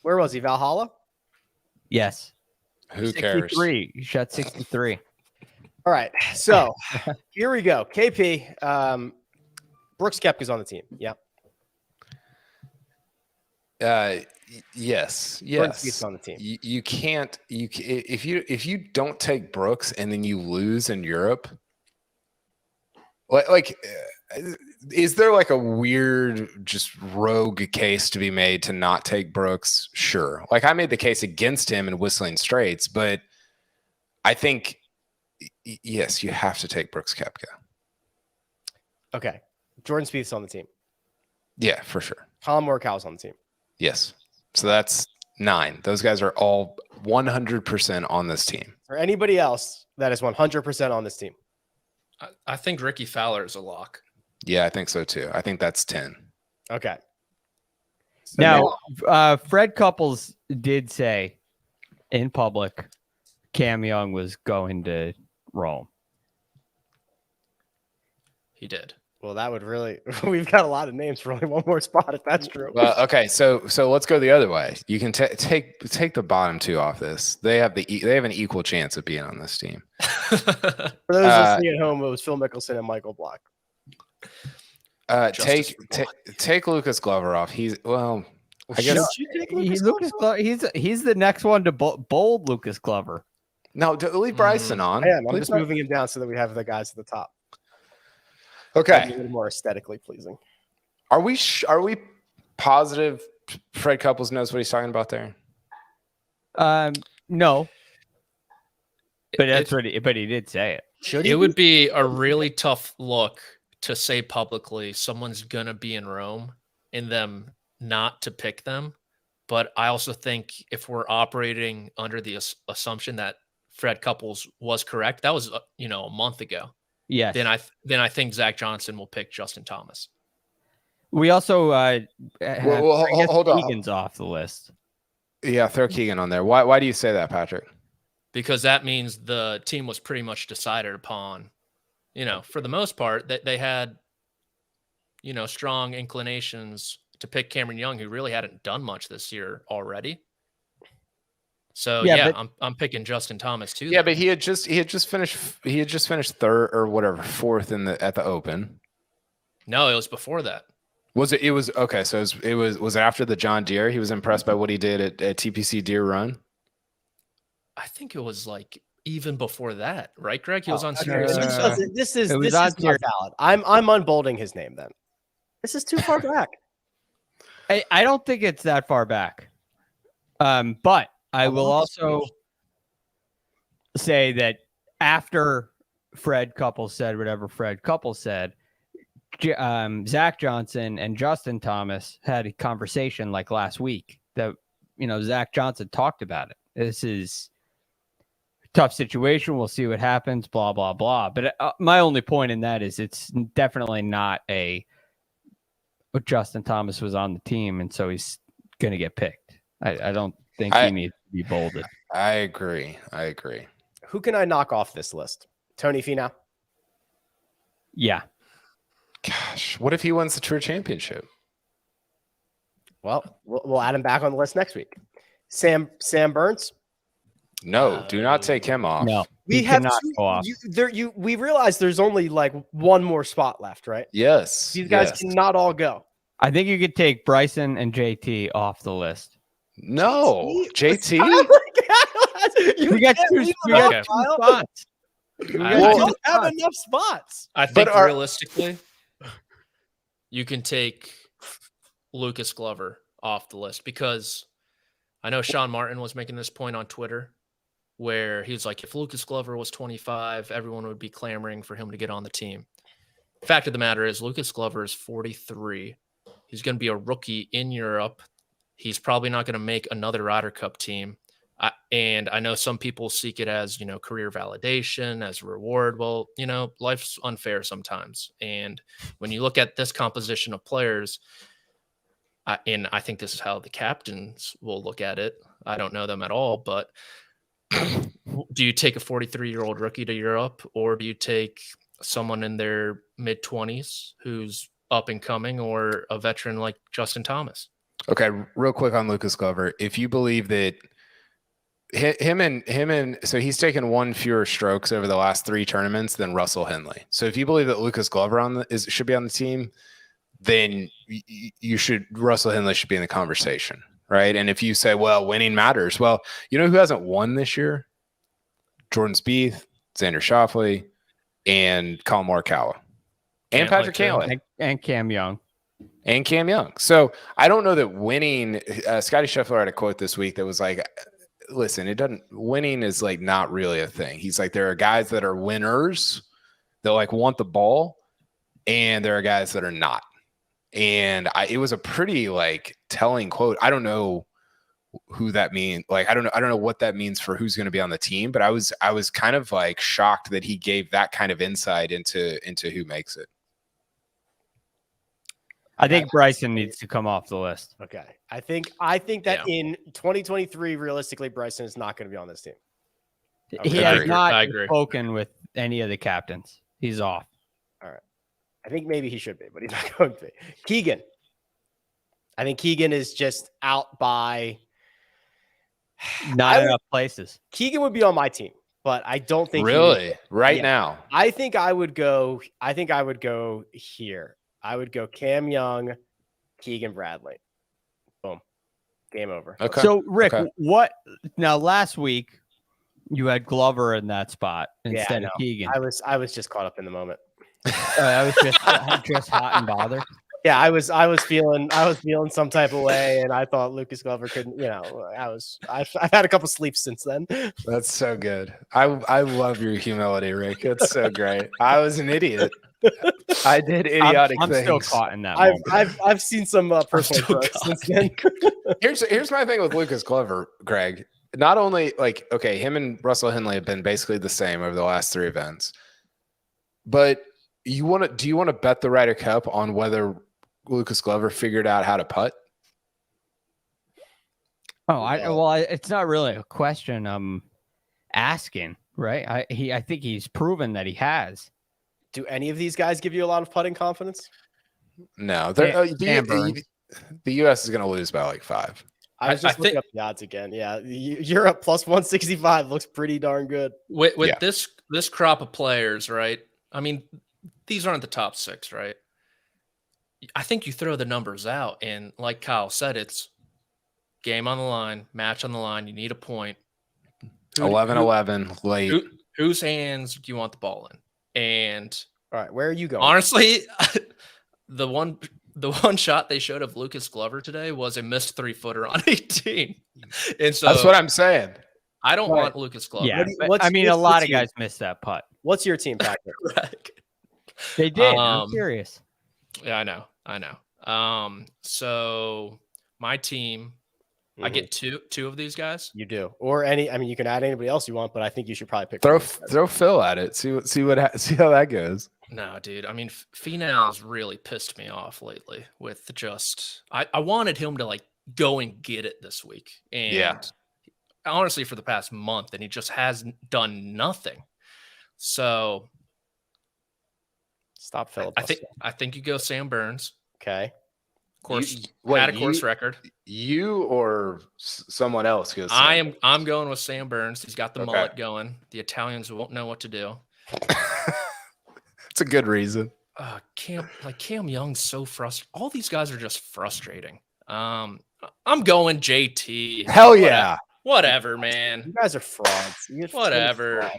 where was he? Valhalla? Yes. Who cares? 63. He shot 63. All right. So here we go. KP. Brooks Koepka's on the team. Yeah. Yes. Brooks on the team. You can't. If you don't take Brooks and then you lose in Europe, like is there like a weird, just rogue case to be made to not take Brooks? Sure. Like I made the case against him in Whistling Straits, but I think yes, you have to take Brooks Koepka. Okay. Jordan Spieth's on the team. Yeah, for sure. Colin Morikaw's on the team. Yes. So that's 9. Those guys are all 100% on this team. Or anybody else that is 100% on this team? I think Ricky Fowler is a lock. Yeah, I think so too. I think that's 10. Okay. So Now, Fred Couples did say in public Cam Young was going to Rome. He did. Well, that would really – we've got a lot of names for only one more spot if that's true. Well, okay, so let's go the other way. You can take the bottom 2 off this. They have an equal chance of being on this team. For those listening at home, it was Phil Mickelson and Michael Block. Take Lucas Glover off. He's I guess He's the next one to bold Lucas Glover. no. Leave Bryson on. I'm just moving him down so that we have the guys at the top. Okay, a little more aesthetically pleasing. Are we positive Fred Couples knows what he's talking about there? No, but but he did say it. It would be a really tough look to say publicly someone's gonna be in Rome and them not to pick them. But I also think if we're operating under the assumption that Fred Couples was correct, that was a month ago. Yes. Then I think Zach Johnson will pick Justin Thomas. We also hold on. Keegan's off the list. Yeah, throw Keegan on there. Why do you say that, Patrick? Because that means the team was pretty much decided upon. For the most part, that they had, strong inclinations to pick Cameron Young, who really hadn't done much this year already. So I'm picking Justin Thomas too. Yeah, but he had just finished 3rd or whatever, 4th at the Open. No, it was before that. Was it? It was okay. So was it after the John Deere? He was impressed by what he did at TPC Deere Run. I think it was like even before that, right, Greg? He was on Okay. Series 6. This is not valid. I'm unbolding his name then. This is too far back. I don't think it's that far back. But I will also say that after Fred Couples said whatever Fred Couples said, Zach Johnson and Justin Thomas had a conversation like last week that, Zach Johnson talked about it. This is a tough situation. We'll see what happens, blah, blah, blah. But my only point in that is it's definitely not Justin Thomas was on the team, and so he's going to get picked. I don't think he needs to be bolded. I agree. Who can I knock off this list? Tony Finau? Yeah. Gosh, what if he wins the Tour Championship? Well, we'll add him back on the list next week. Sam Burns? No, do not take him off. No, we have we realize there's only like one more spot left, right? Yes. These guys cannot all go. I think you could take Bryson and JT off the list. No, JT. We got two spots. We don't have enough spots. I think realistically, you can take Lucas Glover off the list because I know Sean Martin was making this point on Twitter where he was like, if Lucas Glover was 25, everyone would be clamoring for him to get on the team. Fact of the matter is Lucas Glover is 43. He's going to be a rookie in Europe. He's probably not going to make another Ryder Cup team. And I know some people seek it as, career validation, as a reward. Well, life's unfair sometimes. And when you look at this composition of players, and I think this is how the captains will look at it. I don't know them at all, but do you take a 43-year-old rookie to Europe, or do you take someone in their mid-20s who's up and coming, or a veteran like Justin Thomas? Okay, real quick on Lucas Glover. If you believe that so he's taken one fewer strokes over the last 3 tournaments than Russell Henley. So if you believe that Lucas Glover should be on the team, then Russell Henley should be in the conversation, right? And if you say, well, winning matters, well, you know who hasn't won this year? Jordan Spieth, Xander Schauffele, and Colin Morikawa, and Patrick Cantlay, and Cam Young. And Cam Young. So I don't know that winning. Scottie Scheffler had a quote this week that was like, listen, winning is like not really a thing. He's like, there are guys that are winners that like want the ball, and there are guys that are not. And it was a pretty like telling quote. I don't know who that means. Like, I don't know what that means for who's going to be on the team, but I was kind of like shocked that he gave that kind of insight into who makes it. I think Bryson needs to come off the list. Okay. I think that in 2023, realistically, Bryson is not going to be on this team. He has not spoken with any of the captains. He's off. All right. I think maybe he should be, but he's not going to be. Keegan. I think Keegan is just out by not enough places. Keegan would be on my team, but I don't think really now. I think I would go here. I would go Cam Young, Keegan Bradley. Boom. Game over. Okay. So Rick, what now last week you had Glover in that spot instead of Keegan. I was just caught up in the moment. I was just hot and bothered. Yeah, I was feeling some type of way, and I thought Lucas Glover couldn't. I've had a couple sleeps since then. That's so good. I love your humility, Rick. It's so great. I was an idiot. I did idiotic things. I'm still caught in that moment. I've seen some personal growth since then. Here's my thing with Lucas Glover, Greg. Not only him and Russell Henley have been basically the same over the last 3 events, but do you want to bet the Ryder Cup on whether Lucas Glover figured out how to putt? It's not really a question I'm asking, right? I think he's proven that he has. Do any of these guys give you a lot of putting confidence? No. The U.S. is going to lose by like 5. I was just looking up the odds again. Yeah, Europe plus 165 looks pretty darn good. With this crop of players, right? I mean, these aren't the top 6, right? I think you throw the numbers out, and like Kyle said, it's game on the line, match on the line. You need a point. 11-11 late. Whose hands do you want the ball in? And all right, where are you going? Honestly, the one shot they showed of Lucas Glover today was a missed 3-footer on 18. And so that's what I'm saying. I don't want Lucas Glover. Yeah, a lot of guys missed that putt. What's your team, Patrick? Right. They did. I'm serious. Yeah, I know. So my team, I get two of these guys. You do, or you can add anybody else you want, but I think you should probably pick. Throw Phil at it. See how that goes. No, dude. I mean, Finau's really pissed me off lately with just. I wanted him to like go and get it this week, and honestly, for the past month, and he just has done nothing. So. Stop Phil. I think you go Sam Burns. Okay. Course record. You or someone else goes. I'm going with Sam Burns. He's got the mullet going. The Italians won't know what to do. It's a good reason. Cam Young's so frustrating. All these guys are just frustrating. I'm going JT. Hell yeah. Whatever, man. You guys are frauds. Whatever.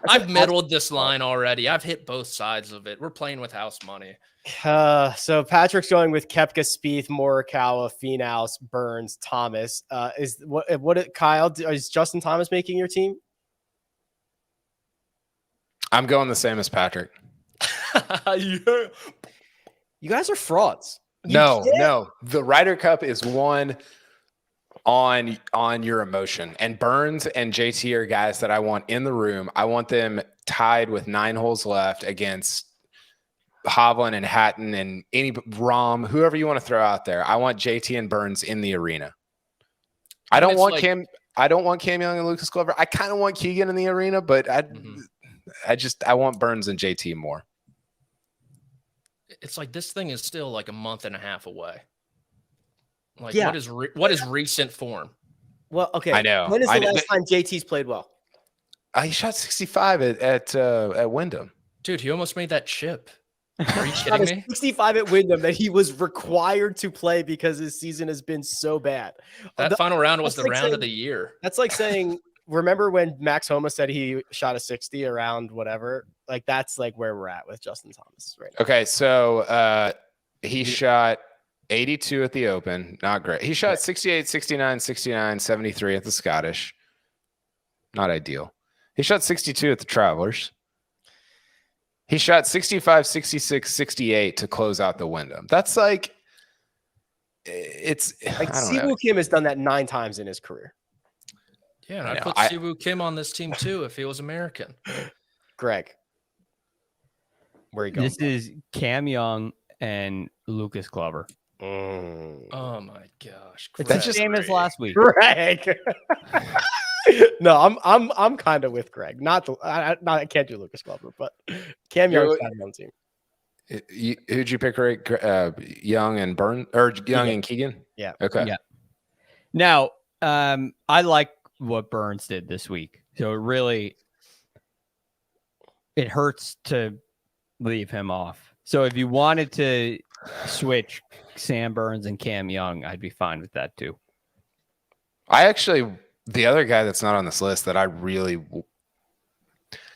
I've middled this line already. I've hit both sides of it. We're playing with house money. So Patrick's going with Koepka, Spieth, Morikawa, Finau, Burns, Thomas. Kyle? Is Justin Thomas making your team? I'm going the same as Patrick. Yeah. You guys are frauds. No. The Ryder Cup is won on your emotion. And Burns and JT are guys that I want in the room. I want them tied with 9 holes left against Hovland and Hatton and any Rahm, whoever you want to throw out there. I want JT and Burns in the arena. I don't want Cam Young and Lucas Glover. I kind of want Keegan in the arena, but I want Burns and JT more. It's like this thing is still like a month and a half away. Like, Yeah. what is recent form? Well, okay. I know. When is the last time JT's played well? He shot 65 at Wyndham. Dude, he almost made that chip. Are you Shot kidding a me? 65 at Wyndham that he was required to play because his season has been so bad. That final round was the that's like round of saying- the year. That's like saying, remember when Max Homa said he shot a 60 around whatever? Like, that's like where we're at with Justin Thomas right now. Okay, so he shot 82 at the Open. Not great. He shot 68, 69, 69, 73 at the Scottish. Not ideal. He shot 62 at the Travelers. He shot 65, 66, 68 to close out the Wyndham. That's like, it's Like, I don't know. Siwoo Kim has done that 9 times in his career. Yeah, and I I'd know. put Siwoo Kim on this team too if he was American. Greg, where are you going? This is Cam Young and Lucas Glover. Oh my gosh. It's Greg. the same as last week. Greg. No, I'm kind of with Greg. I can't do Lucas Glover, but Cam Young's got his own team. Who'd you pick, Rick? Young and Burn or Young and Keegan? Yeah. Okay. Yeah. Now, I like what Burns did this week. So it hurts to leave him off. So if you wanted to switch Sam Burns and Cam Young, I'd be fine with that too. The other guy that's not on this list that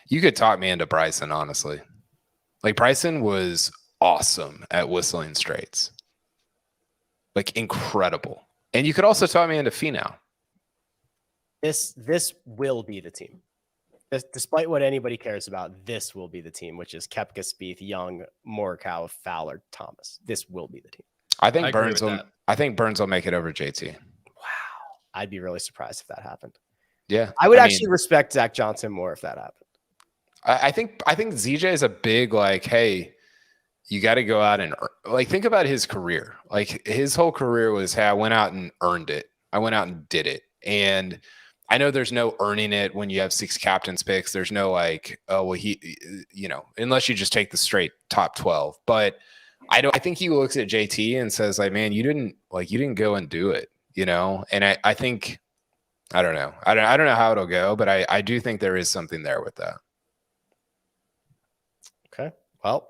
you could talk me into Bryson, honestly. Like, Bryson was awesome at Whistling Straits. Like, incredible. And you could also talk me into Finau. This will be the team. Despite what anybody cares about, this will be the team, which is Koepka, Spieth, Young, Morikawa, Fowler, Thomas. This will be the team. I think agree with that. I think Burns will make it over JT. Wow. I'd be really surprised if that happened. Yeah. I would mean, actually respect Zach Johnson more if that happened. I think ZJ is a big, like, hey, you got to go out and like, think about his career. Like, his whole career was, hey, I went out and earned it. I went out and did it. And I know there's no earning it when you have 6 captains picks. There's no like, oh, well, unless you just take the straight top 12. But I think he looks at JT and says, like, man, you didn't go and do it, And I think, I don't know. I don't know how it'll go, but I do think there is something there with that. Okay. Well,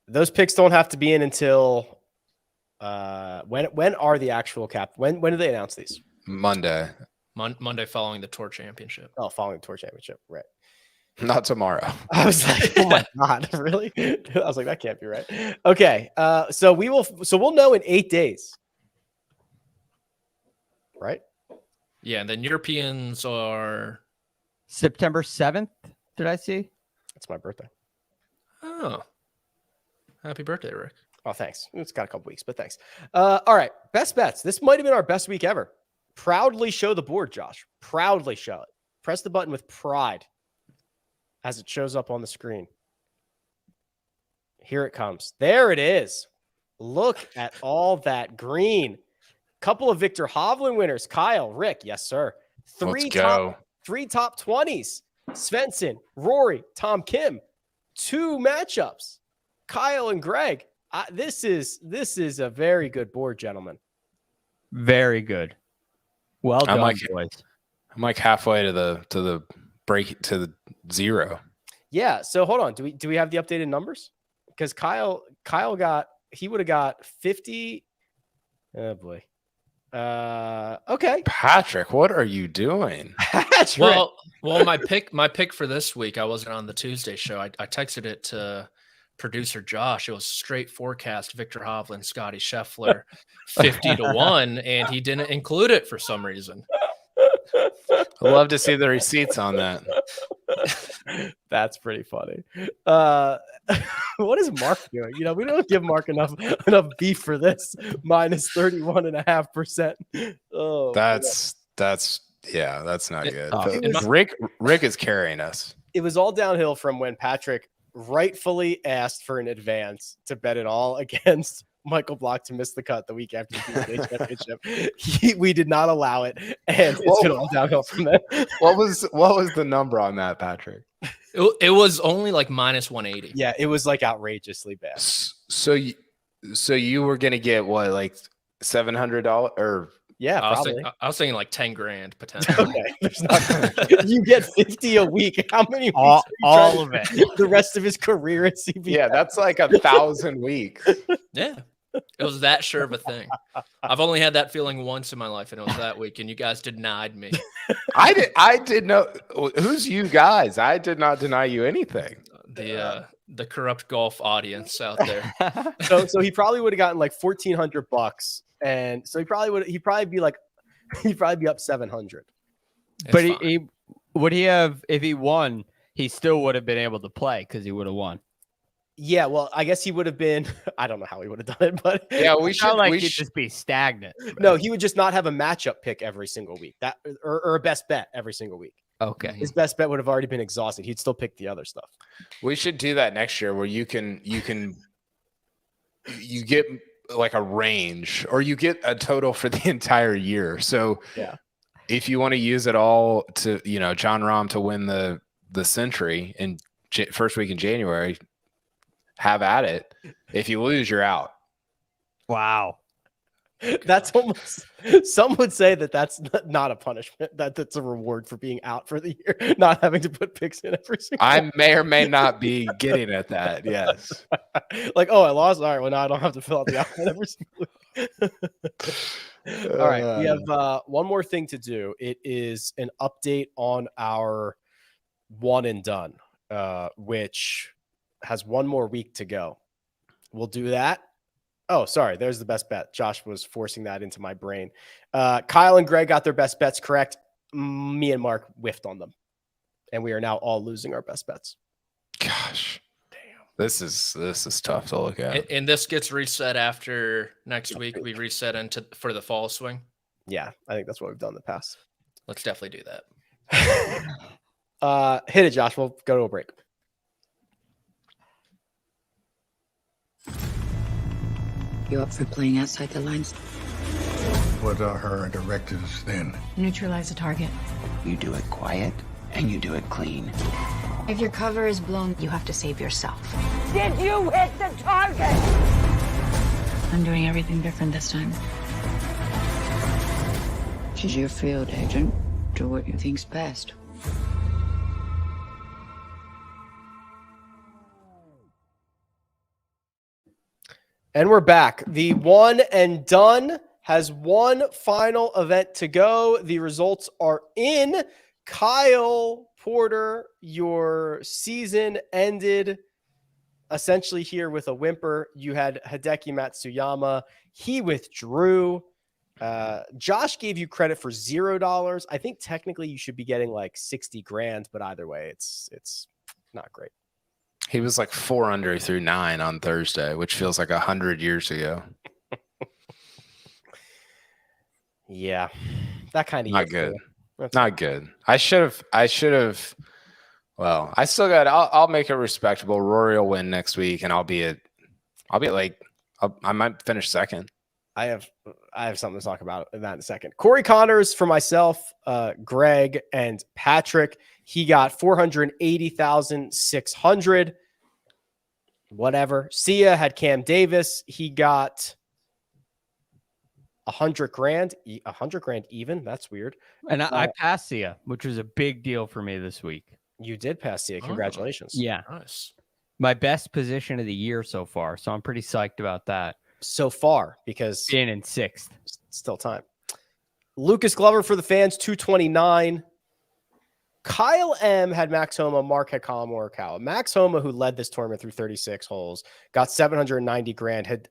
those picks don't have to be in until when are the actual cap? When do they announce these? Monday, Monday following the Tour Championship. Oh, following the Tour Championship, right? not tomorrow. I was like, oh my god, really? I was like, that can't be right. Okay, so we'll know in 8 days, right? Yeah, and then Europeans are September 7th, did I see? It's my birthday. oh, happy birthday, Rick. Oh, thanks. It's got a couple weeks, but thanks. All right, best bets. This might have been our best week ever. Proudly show the board, Josh. Proudly show it. Press the button with pride as it shows up on the screen. Here it comes. There it is. Look at all that green. Couple of Viktor Hovland winners. Kyle, Rick, yes, sir. Let's go. Three top 20s. Svensson, Rory, Tom Kim. 2 matchups. Kyle and Greg. This is a very good board, gentlemen. Very good. Well done, boys. I'm like halfway to the break to the 0. Yeah. So hold on. Do we have the updated numbers? Because Kyle would have got 50. Oh boy. Okay. Patrick, what are you doing? That's right. Well, my pick for this week, I wasn't on the Tuesday show. I texted it to producer Josh. It was straight forecast Viktor Hovland, Scottie Scheffler, 50-1, and he didn't include it for some reason. I'd love to see the receipts on that. That's pretty funny. What is Mark doing? We don't give Mark enough beef for this. Minus 31.5%. Oh, That's not good. was- Rick is carrying us. it was all downhill from when Patrick rightfully asked for an advance to bet it all against Michael Block to miss the cut the week after the BMW Championship. We did not allow it, and it's been all downhill from there. What was the number on that, Patrick? It was only like minus 180. Yeah, it was like outrageously bad. So you were gonna get what, like $700 or? Yeah, I probably. was thinking like 10 grand potentially. Okay, there's not. You get 50 a week. How many weeks? All of it. The rest of his career at CBS. Yeah, that's like 1,000 weeks. Yeah. It was that sure of a thing. I've only had that feeling once in my life, and it was that week, and you guys denied me. I did know. Who's you guys? I did not deny you anything. The corrupt golf audience out there. So he probably would have gotten like $1,400, and so he'd probably be up 700. But he would he have, if he won, he still would have been able to play because he would have won. Yeah, well, I guess he would have been. I don't know how he would have done it, but Yeah, we It's should. not like we he'd should just be stagnant. no, he would just not have a matchup pick every single week. That or a best bet every single week. Okay. His best bet would have already been exhausted. He'd still pick the other stuff. we should do that next year, where you get like a range, or you get a total for the entire year. So Yeah. if you want to use it all to, John Rahm to win the Century in first week in January, have at it. If you lose, you're out. Wow. That's almost. Some would say that that's not a punishment. That's a reward for being out for the year, not having to put picks in every single. I may or may not be getting at that. Yes. Like, oh, I lost. All right, well now I don't have to fill out the outfit every single week. All right, we have one more thing to do. It is an update on our one and done, which has one more week to go. We'll do that. Oh, sorry. There's the best bet. Josh was forcing that into my brain. Kyle and Greg got their best bets correct. Me and Mark whiffed on them, and we are now all losing our best bets. Gosh, damn. This is tough to look at. And this gets reset after next week. We reset for the fall swing. Yeah, I think that's what we've done in the past. Let's definitely do that. Hit it, Josh. We'll go to a break. You up for playing outside the lines? What are her directives then? Neutralize the target. You do it quiet and you do it clean. If your cover is blown, you have to save yourself. Did you hit the target? I'm doing everything different this time. She's your field agent. Do what you think's best. And we're back. The one and done has one final event to go. The results are in. Kyle Porter, your season ended essentially here with a whimper. You had Hideki Matsuyama. He withdrew. Josh gave you credit for $0. I think technically you should be getting like 60 grand, but either way, it's not great. He was like 4 under through 9 on Thursday, which feels like 100 years ago. Yeah, that kind of Not good. Not good. I should have. Well, I still got. I'll make it respectable. Rory will win next week, and I might finish second. I have something to talk about in that in a second. Corey Connors for myself, Greg, and Patrick. He got 480,600. Whatever. Sia had Cam Davis. He got 100 grand. 100 grand even. That's weird. And I passed Sia, which was a big deal for me this week. You did pass Sia. Congratulations. Yeah. Nice. My best position of the year so far. So I'm pretty psyched about that. So far, because Being in 6th. still time. Lucas Glover for the fans, 229. Kyle M had Max Homa, Mark had Colin Morikawa. Max Homa, who led this tournament through 36 holes, got 790 grand. Had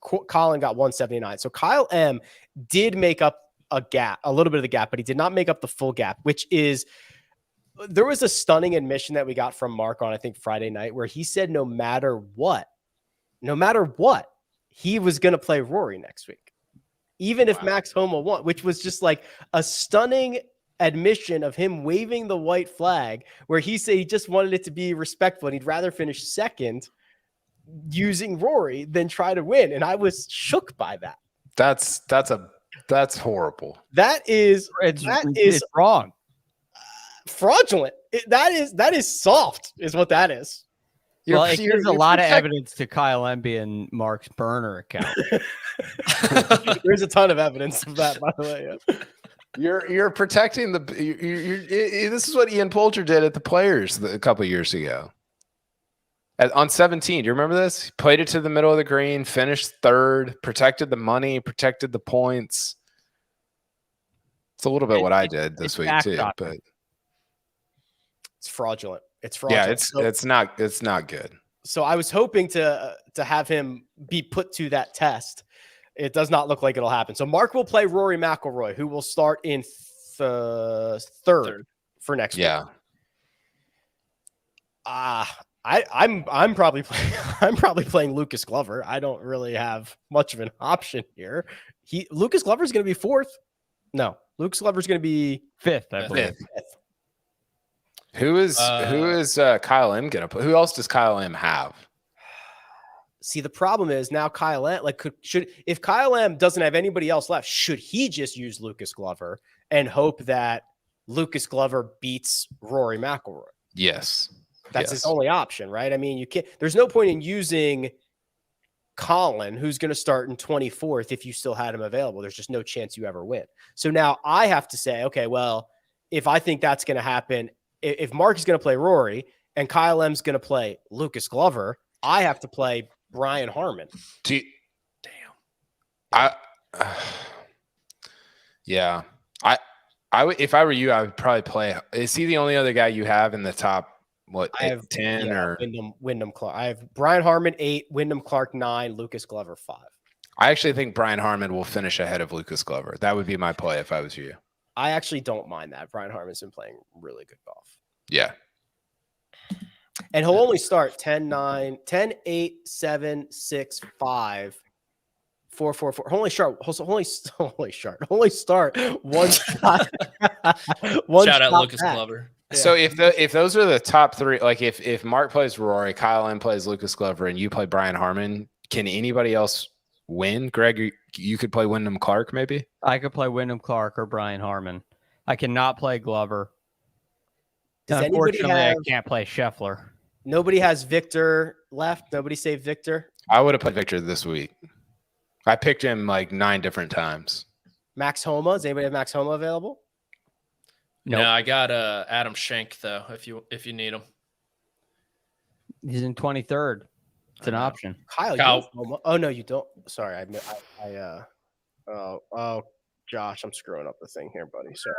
Colin got 179. So Kyle M did make up a little bit of the gap, but he did not make up the full gap, which is there was a stunning admission that we got from Mark on, I think, Friday night, where he said no matter what, he was going to play Rory next week, even if Max Homa won, which was just like a stunning admission of him waving the white flag, where he said he just wanted it to be respectful and he'd rather finish second using Rory than try to win. And I was shook by that. That's horrible. That is wrong. Fraudulent. That is soft, is what that is. Well, it gives a lot of evidence to Kyle Emby and Mark's burner account. There's a ton of evidence of that, by the way. Yeah. You're protecting the. This is what Ian Poulter did at the Players a couple of years ago. On 17, do you remember this? He played it to the middle of the green, finished third, protected the money, protected the points. It's a little bit what I did this week too, but it's fraudulent. It's fraudulent. Yeah, it's not good. So I was hoping to have him be put to that test. It does not look like it'll happen. So Mark will play Rory McIlroy, who will start in third for next week. Yeah. I'm probably playing Lucas Glover. I don't really have much of an option here. Lucas Glover is going to be fourth. No, Lucas Glover is going to be fifth. I believe. Fifth. Who is Kyle M going to play? Who else does Kyle M have? See, the problem is now Kyle M, if Kyle M doesn't have anybody else left, should he just use Lucas Glover and hope that Lucas Glover beats Rory McIlroy? Yes. That's his only option, right? I mean, you can't. There's no point in using Colin, who's going to start in 24th, if you still had him available. There's just no chance you ever win. So now I have to say, okay, well, if I think that's going to happen, if Mark is going to play Rory and Kyle M's going to play Lucas Glover, I have to play Brian Harman. Yeah. I would, if I were you, I would probably play. Is he the only other guy you have in the top? What, I have 10 or Wyndham Clark? I have Brian Harman 8, Wyndham Clark 9, Lucas Glover 5. I actually think Brian Harman will finish ahead of Lucas Glover. That would be my play if I was you. I actually don't mind that. Brian Harman's been playing really good golf. Yeah. And he'll only start 10, 9, 10, 8, 7, 6, 5, 4, 4, 4. Only start one shot. Shout out Lucas Glover. Yeah. So if those are the top three, like if Mark plays Rory, Kyle M plays Lucas Glover, and you play Brian Harman, can anybody else win? Greg, you could play Wyndham Clark, maybe? I could play Wyndham Clark or Brian Harman. I cannot play Glover. Unfortunately, I can't play Scheffler. Nobody has Victor left. Nobody saved Victor. I would have played Victor this week. I picked him like 9 different times. Max Homa. Does anybody have Max Homa available? Nope. No, I got Adam Schenk though. If you need him, he's in 23rd. It's an option. Kyle. Oh no, you don't. Sorry, Josh, I'm screwing up the thing here, buddy. So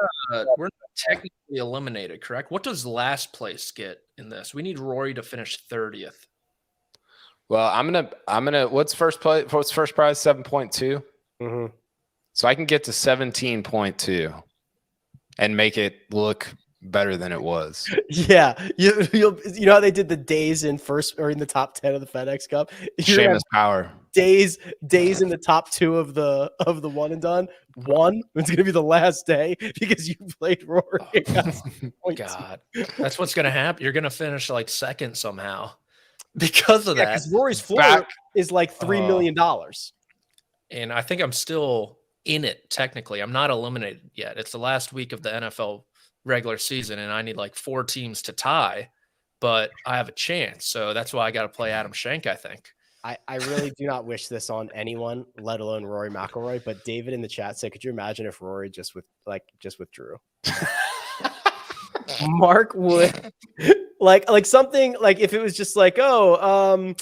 we're not technically eliminated, correct? What does last place get in this? We need Rory to finish 30th. Well, I'm gonna. What's first prize? 7.2. Mm-hmm. So I can get to 17.2 and make it look better than it was. Yeah, you know how they did the days in first or in the top 10 of the FedEx Cup. Seamus Power. Days in the top 2 of the one and done. It's gonna be the last day because you played Rory. Oh, God, that's what's gonna happen. You're gonna finish like second somehow because of that. Because Rory's floor is like $3 million. And I think I'm still in it technically. I'm not eliminated yet. It's the last week of the NFL regular season, and I need like 4 teams to tie, but I have a chance. So that's why I got to play Adam Schenk, I think. I really do not wish this on anyone, let alone Rory McIlroy. But David in the chat said, "Could you imagine if Rory just withdrew?" Mark would like something like if it was just like, I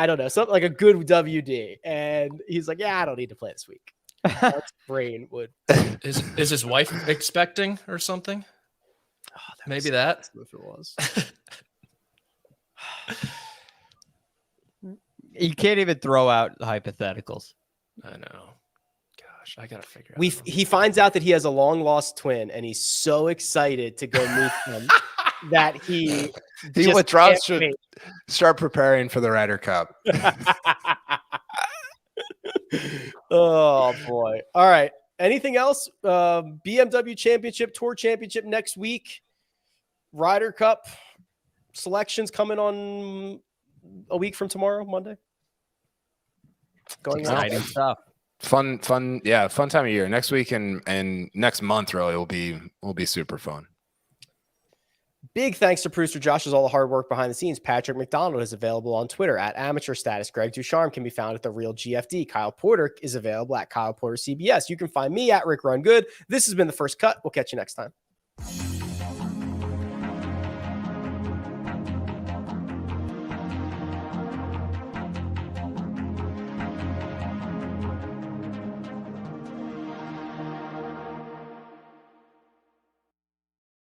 don't know, something like a good WD, and he's like, "Yeah, I don't need to play this week." Mark's brain would. Is his wife expecting or something? Oh, maybe that. If it was. You can't even throw out hypotheticals. I know. gosh, I gotta figure out. He finds out that he has a long lost twin, and he's so excited to go meet him that he withdraws to start preparing for the Ryder Cup. Oh boy! All right. Anything else? BMW Championship, Tour Championship next week. Ryder Cup selections coming on a week from tomorrow, Monday. Going Exciting stuff. Fun time of year. Next week and next month really will be super fun. Big thanks to producer Josh for all the hard work behind the scenes. Patrick McDonald is available on Twitter at Amateur Status. Greg DuCharme can be found at The Real GFD. Kyle Porter is available at Kyle Porter CBS. You can find me at Rick Run Good. This has been The First Cut. We'll catch you next time.